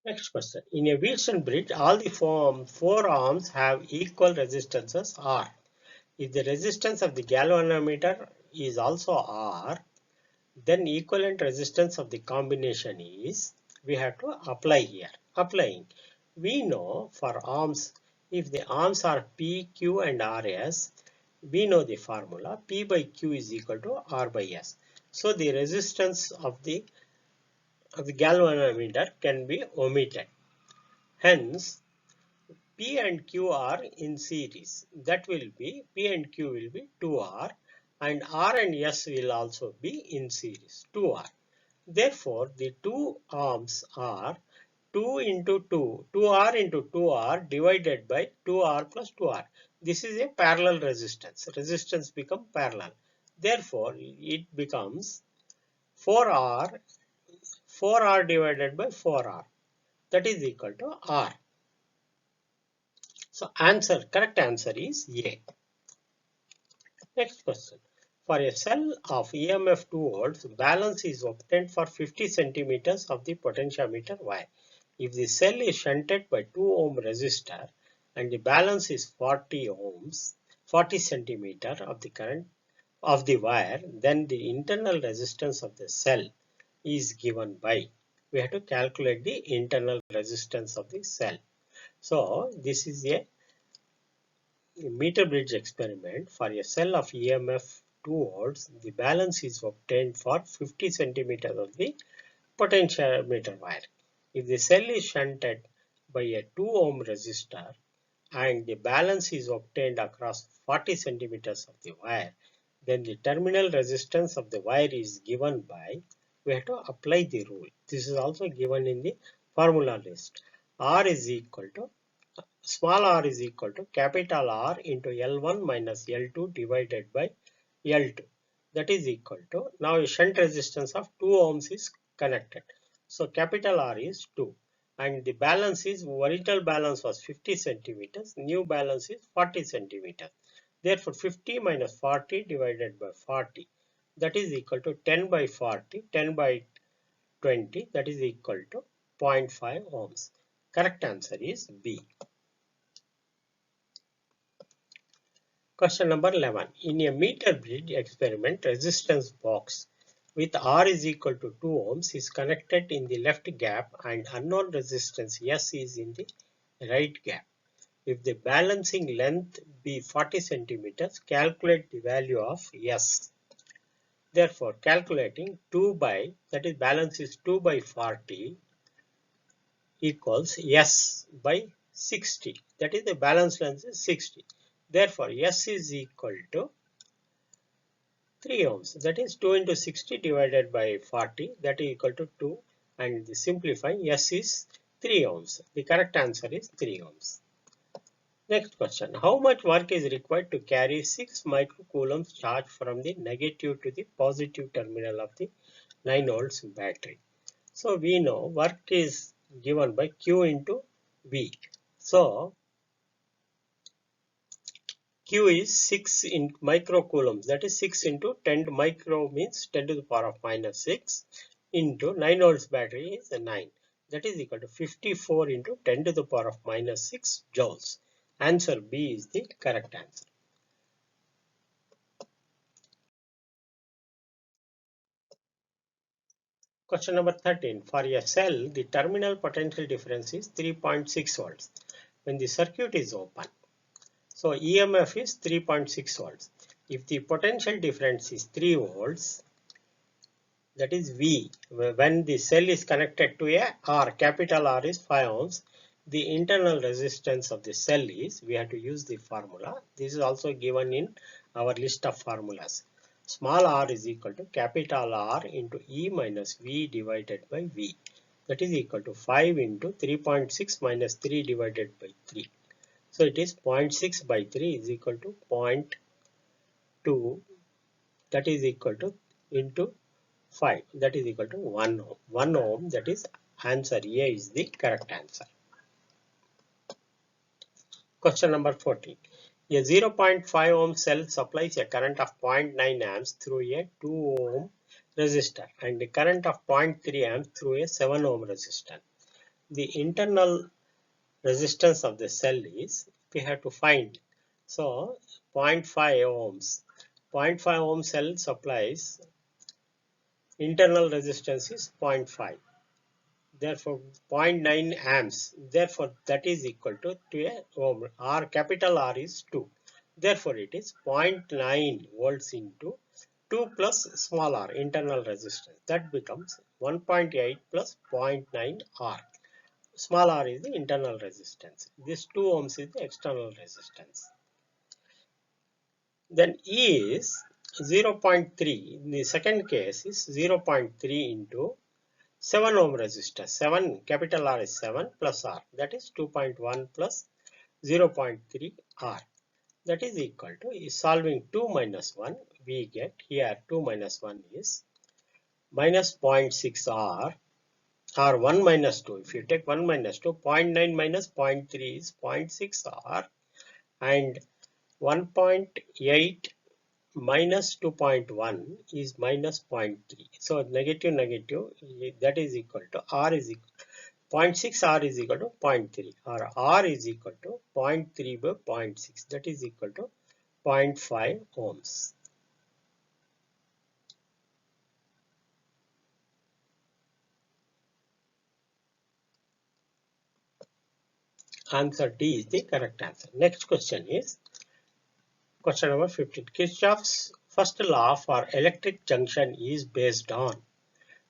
Next question. In a Wheatstone bridge, all the four arms have equal resistances R. If the resistance of the galvanometer is also R, then equivalent resistance of the combination is, we have to apply here. Applying, we know for arms, if the arms are P, Q and RS, we know the formula P by Q is equal to R by S. So the resistance of the galvanometer can be omitted. Hence, P and Q are in series. That will be, P and Q will be 2R and R and S will also be in series, 2R. Therefore, the two arms are 2 into 2, 2R into 2R divided by 2R plus 2R. This is a parallel resistance. Resistance become parallel. Therefore, it becomes 4R, 4R divided by 4R. That is equal to R. So correct answer is A. Next question. For a cell of EMF 2 volts, balance is obtained for 50 centimeters of the potentiometer wire. If the cell is shunted by 2 ohm resistor and the balance is 40 ohms, 40 centimeter of the current of the wire, then the internal resistance of the cell is given by, we have to calculate the internal resistance of the cell. So this is a meter bridge experiment. For a cell of EMF 2 volts, the balance is obtained for 50 centimeters of the potentiometer wire. If the cell is shunted by a 2 ohm resistor and the balance is obtained across 40 centimeters of the wire, then the terminal resistance of the wire is given by, we have to apply the rule. This is also given in the formula list. R is equal to, small r is equal to capital R into L1 minus L2 divided by L2. That is equal to, now a shunt resistance of 2 ohms is connected. So capital R is 2 and the balance is, original balance was 50 centimeters, new balance is 40 centimeters. Therefore 50 minus 40 divided by 40, that is equal to 10 by 40, 10 by 20, that is equal to 0.5 ohms. Correct answer is B. Question number 11. In a meter bridge experiment, resistance box with R is equal to 2 ohms is connected in the left gap and unknown resistance S is in the right gap. If the balancing length be 40 centimeters, calculate the value of S. Therefore, calculating 2 by, that is balance is 2 by 40 equals S by 60. That is the balance length is 60. Therefore, S is equal to 3 ohms. That is 2 into 60 divided by 40. That is equal to 2. And simplifying, S is 3 ohms. The correct answer is 3 ohms. Next question. How much work is required to carry 6 microcoulombs charge from the negative to the positive terminal of the 9 volts battery? So we know work is given by Q into V. So Q is 6 in microcoulombs. That is 6 into 10 micro means 10 to the power of minus 6 into 9 volts battery is 9. That is equal to 54 into 10 to the power of minus 6 joules. Answer B is the correct answer. Question number 13. For a cell, the terminal potential difference is 3.6 volts when the circuit is open. So EMF is 3.6 volts. If the potential difference is 3 volts, that is V. When the cell is connected to a R, capital R is 5 ohms. The internal resistance of the cell is, we have to use the formula. This is also given in our list of formulas. Small r is equal to capital R into E minus V divided by V. That is equal to 5 into 3.6 minus 3 divided by 3. So it is 0.6 by 3 is equal to 0.2. That is equal to into 5. That is equal to 1 ohm. 1 ohm, that is answer A is the correct answer. Question number 14. A 0.5 ohm cell supplies a current of 0.9 amps through a 2 ohm resistor and a current of 0.3 amps through a 7 ohm resistor. The internal resistance of the cell is, we have to find. So 0.5 ohms. 0.5 ohm cell supplies internal resistance is 0.5. Therefore 0.9 amps. Therefore that is equal to a ohm. R, capital R is 2. Therefore it is 0.9 volts into 2 plus small r, internal resistance. That becomes 1.8 plus 0.9 R. Small r is the internal resistance. This 2 ohms is the external resistance. Then E is 0.3. In the second case is 0.3 into 7 ohm resistor. 7, capital R is 7 plus R. That is 2.1 plus 0.3 R. That is equal to, solving 2 minus 1, we get here 2 minus 1 is minus 0.6 R or 1 minus 2. If you take 1 minus 2, 0.9 minus 0.3 is 0.6 R and 1.8 minus 2.1 is minus 0.3. So negative negative, that is equal to R is equal 0.6 R is equal to 0.3 or R is equal to 0.3 by 0.6, that is equal to 0.5 ohms. Answer D is the correct answer. Next question is question number 15. Kirchhoff's first law for electric junction is based on.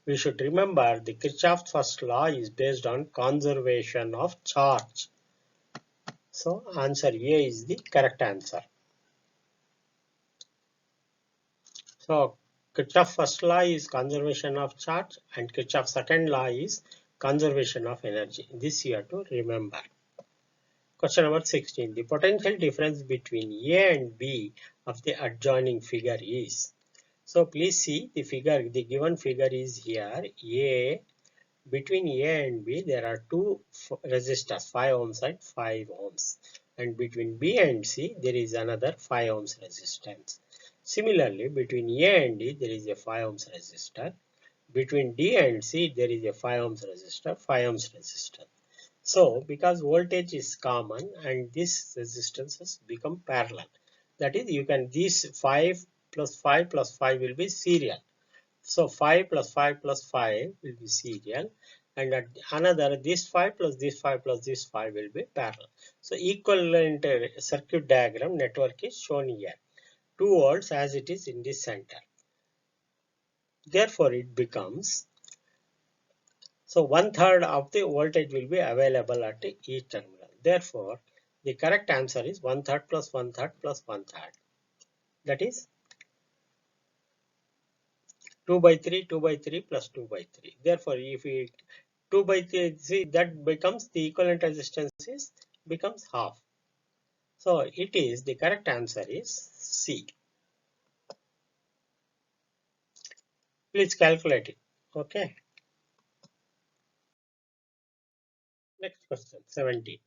We should remember the Kirchhoff's first law is based on conservation of charge. So answer A is the correct answer. So Kirchhoff's first law is conservation of charge and Kirchhoff's second law is conservation of energy. This you have to remember. Question number 16. The potential difference between A and B of the adjoining figure is. So please see the figure. The given figure is here. A, between A and B there are two resistors, 5 ohms and 5 ohms. And between B and C there is another 5 ohms resistance. Similarly, between A and D there is a 5 ohms resistor. Between D and C there is a 5 ohms resistor, 5 ohms resistor. So because voltage is common and these resistances become parallel. That is, you can, these 5 plus 5 plus 5 will be serial. So 5 plus 5 plus 5 will be serial and at another this 5 plus this 5 plus this 5 will be parallel. So equivalent circuit diagram network is shown here. 2 volts as it is in the center. Therefore it becomes, so 1/3 of the voltage will be available at each terminal. Therefore, the correct answer is 1/3 plus 1/3 plus 1/3. That is 2 by 3, 2 by 3 plus 2 by 3. Therefore, if we 2 by 3, see that becomes the equivalent resistance is becomes half. So it is the correct answer is C. Please calculate it. Okay. Next question 17.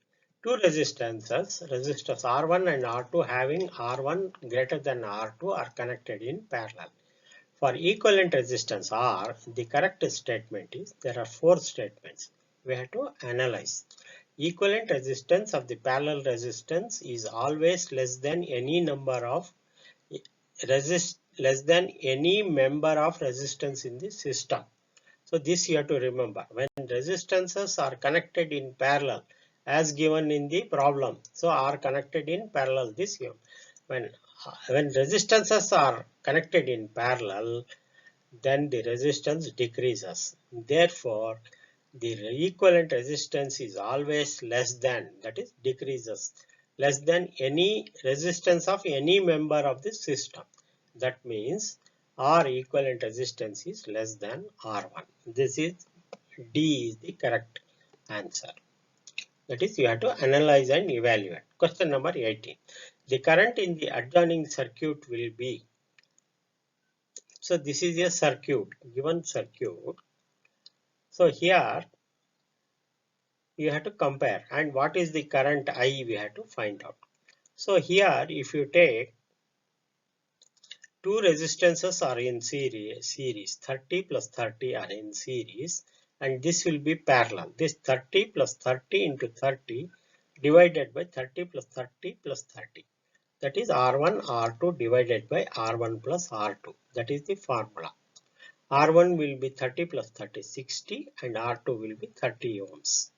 Two resistors R1 and R2 having R1 greater than R2 are connected in parallel. For equivalent resistance R, the correct statement is there are four statements. We have to analyze. Equivalent resistance of the parallel resistance is always less than any number of member of resistance in the system. So this you have to remember. When resistances are connected in parallel, as given in the problem, so are connected in parallel. This here, when resistances are connected in parallel, then the resistance decreases. Therefore, the equivalent resistance is always less than, that is decreases, less than any resistance of any member of the system. That means R equivalent resistance is less than R1. This is D is the correct answer. That is, you have to analyze and evaluate. Question number 18. The current in the adjoining circuit will be. So this is a circuit, given circuit. So here you have to compare, and what is the current I we have to find out. So here if you take two resistances are in series 30 plus 30 are in series, and this will be parallel. This 30 plus 30 into 30 divided by 30 plus 30 plus 30. That is R1 R2 divided by R1 plus R2. That is the formula. R1 will be 30 plus 30 60 and R2 will be 30 ohms.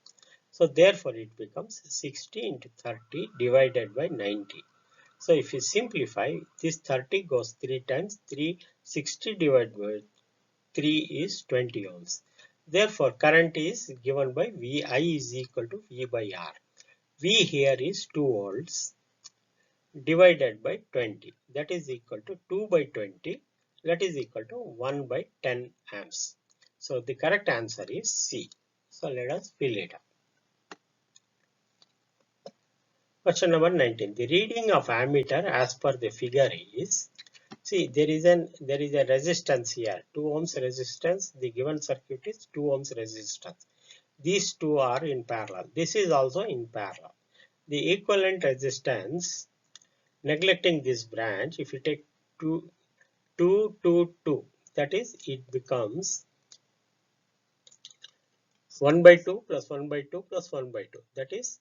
So therefore it becomes 60 into 30 divided by 90. So if you simplify, this 30 goes 3 times, 360 divided by 3 is 20 ohms. Therefore current is given by VI is equal to V by R. V here is 2 volts divided by 20. That is equal to 2 by 20. That is equal to 1 by 10 amps. So the correct answer is C. So let us fill it up. Question number 19. The reading of ammeter as per the figure is, see there is a resistance here, 2 ohms resistance. The given circuit is 2 ohms resistance. These two are in parallel. This is also in parallel. The equivalent resistance, neglecting this branch, if you take 2, 2, 2, 2, that is it becomes 1 by 2 plus 1 by 2 plus 1 by 2. That is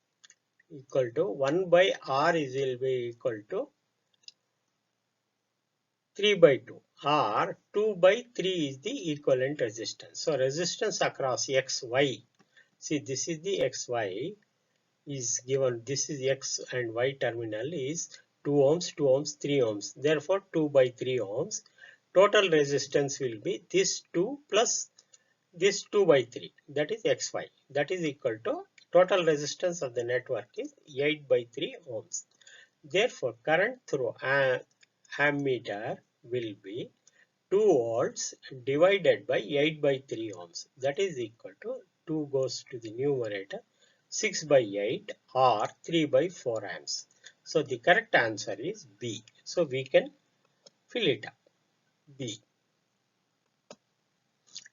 equal to 1 by R is will be equal to 3 by 2, or 2 by 3 is the equivalent resistance. So resistance across X, Y. See this is the XY is given. This is X and Y terminal is 2 ohms, 2 ohms, 3 ohms. Therefore 2 by 3 ohms. Total resistance will be this 2 plus this 2 by 3. That is XY. That is equal to total resistance of the network is 8 by 3 ohms. Therefore current through ammeter will be 2 volts divided by 8 by 3 ohms. That is equal to 2 goes to the numerator, 6 by 8 or 3 by 4 amps. So the correct answer is B. So we can fill it up. B.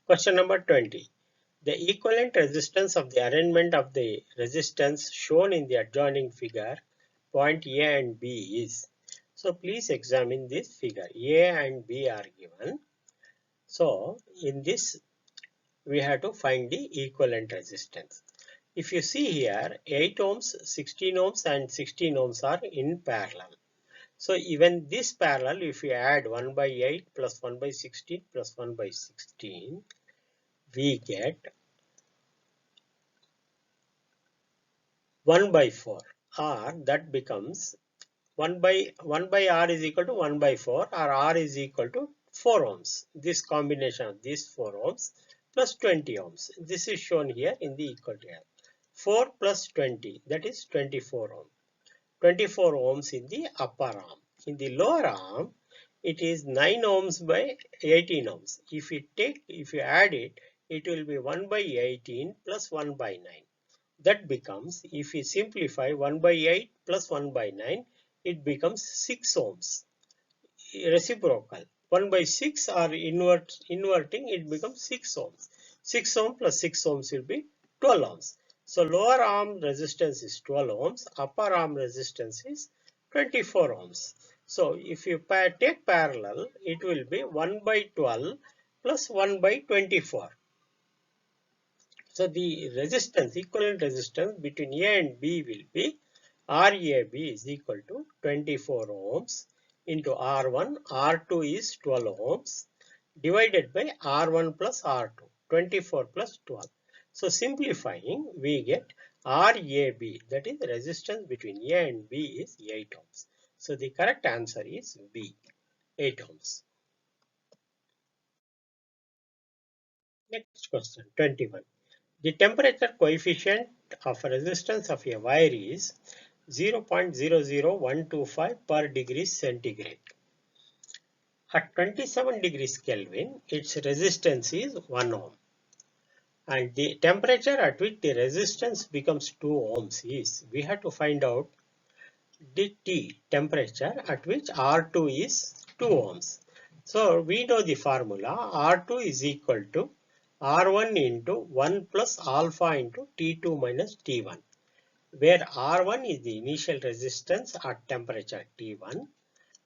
Question number 20. The equivalent resistance of the arrangement of the resistance shown in the adjoining figure, point A and B is. So please examine this figure. A and B are given. So in this we have to find the equivalent resistance. If you see here, 8 ohms, 16 ohms and 16 ohms are in parallel. So even this parallel, if you add 1 by 8 plus 1 by 16 plus 1 by 16, we get 1 by 4, or that becomes 1 by R is equal to 1 by 4, or R is equal to 4 ohms. This combination of these 4 ohms plus 20 ohms. This is shown here in the equal to. 4 plus 20, that is 24 ohm. 24 ohms in the upper arm. In the lower arm, it is 9 ohms by 18 ohms. If you add it, it will be 1 by 18 plus 1 by 9. That becomes, if we simplify 1 by 8 plus 1 by 9, it becomes 6 ohms. Reciprocal. 1 by 6 or inverting, it becomes 6 ohms. 6 ohm plus 6 ohms will be 12 ohms. So lower arm resistance is 12 ohms, upper arm resistance is 24 ohms. So if you take parallel, it will be 1 by 12 plus 1 by 24. So the resistance, equivalent resistance between A and B will be RAB is equal to 24 ohms into R1, R2 is 12 ohms divided by R1 plus R2, 24 plus 12. So simplifying, we get RAB, that is resistance between A and B is 8 ohms. So the correct answer is B, 8 ohms. Next question, 21. The temperature coefficient of resistance of a wire is 0.00125 per degree centigrade. At 27 degrees Kelvin, its resistance is 1 ohm. And the temperature at which the resistance becomes 2 ohms is, we have to find out the T temperature at which R2 is 2 ohms. So we know the formula, R2 is equal to R1 into 1 plus alpha into T2 minus T1, where R1 is the initial resistance at temperature T1,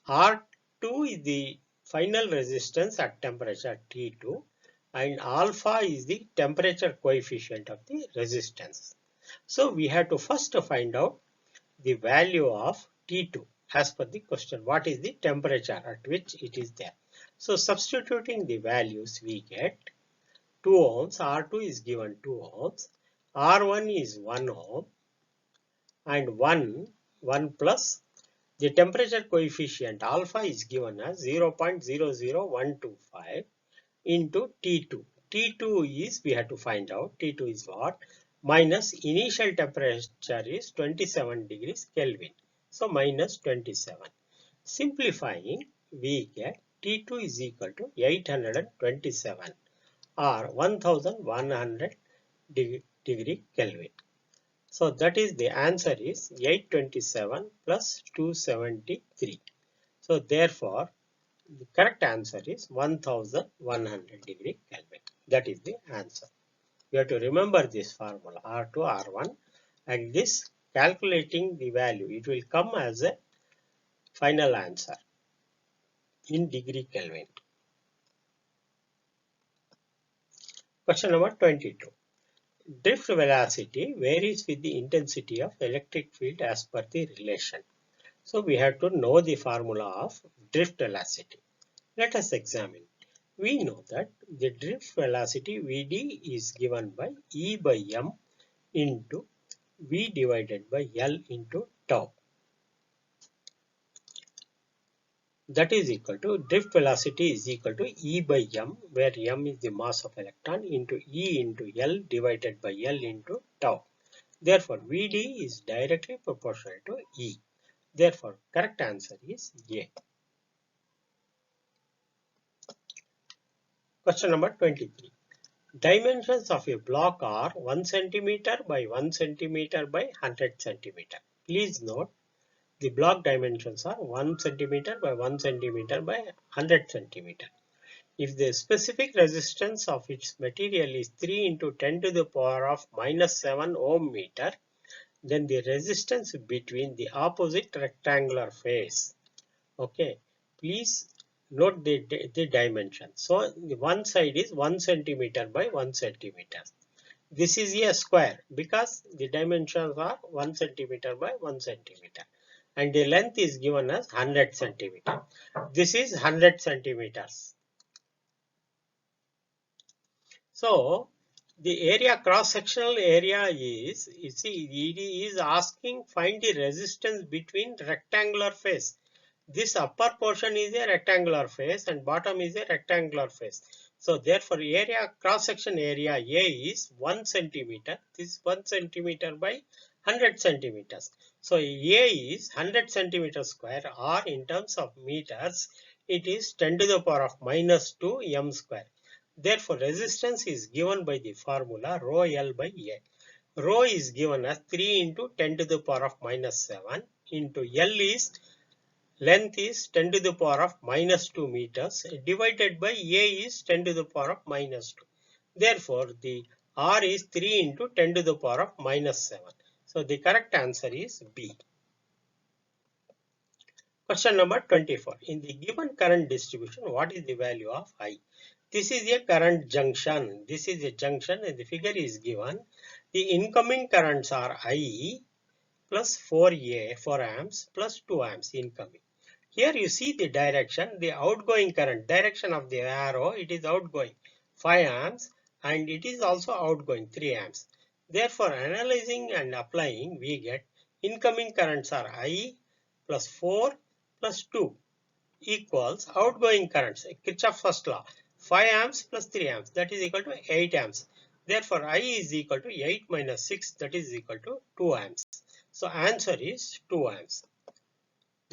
R2 is the final resistance at temperature T2, and alpha is the temperature coefficient of the resistance. So we have to first find out the value of T2 as per the question. What is the temperature at which it is there? So substituting the values, we get 2 ohms, R2 is given 2 ohms, R1 is 1 ohm, and 1 plus the temperature coefficient alpha is given as 0.00125 into T2. T2 is, we have to find out, T2 is what? Minus initial temperature is 27 degrees Kelvin. So minus 27. Simplifying, we get T2 is equal to 827 or 1100 degree Kelvin. So that is the answer is 827 plus 273. So therefore, the correct answer is 1100 degree Kelvin. That is the answer. You have to remember this formula R2, R1, and this calculating the value, it will come as a final answer in degree Kelvin. Question number 22. Drift velocity varies with the intensity of electric field as per the relation. So we have to know the formula of drift velocity. Let us examine. We know that the drift velocity Vd is given by E by m into V divided by L into tau. That is equal to, drift velocity is equal to E by m, where m is the mass of electron, into E into L divided by L into tau. Therefore, Vd is directly proportional to E. Therefore, correct answer is A. Question number 23. Dimensions of a block are 1 centimeter by 1 centimeter by 100 centimeter. Please note, the block dimensions are 1 centimeter by 1 centimeter by 100 centimeter. If the specific resistance of its material is 3 into 10 to the power of minus 7 ohm meter, then the resistance between the opposite rectangular face. Okay, please note the dimension. So the one side is 1 centimeter by 1 centimeter. This is a square because the dimensions are 1 centimeter by 1 centimeter. And the length is given as 100 centimeter. This is 100 centimeters. So the area, cross-sectional area is, you see, ED is asking find the resistance between rectangular face. This upper portion is a rectangular face and bottom is a rectangular face. So therefore area, cross section area A is 1 centimeter. This is 1 centimeter by 100 centimeters. So A is 100 centimeters square, or in terms of meters it is 10 to the power of minus 2 m square. Therefore resistance is given by the formula rho L by A. Rho is given as 3 into 10 to the power of minus 7 into L is length is 10 to the power of minus 2 meters divided by A is 10 to the power of minus 2. Therefore, the R is 3 into 10 to the power of minus 7. So, the correct answer is B. Question number 24. In the given current distribution, what is the value of I? This is a current junction. This is a junction and the figure is given. The incoming currents are I plus 4A, 4 amps plus 2 amps incoming. Here you see the direction, the outgoing current, direction of the arrow, it is outgoing 5 amps and it is also outgoing 3 amps. Therefore, analyzing and applying, we get incoming currents are I plus 4 plus 2 equals outgoing currents, Kirchhoff's first law, 5 amps plus 3 amps, that is equal to 8 amps. Therefore, I is equal to 8 minus 6, that is equal to 2 amps. So, answer is 2 amps.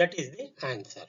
That is the answer.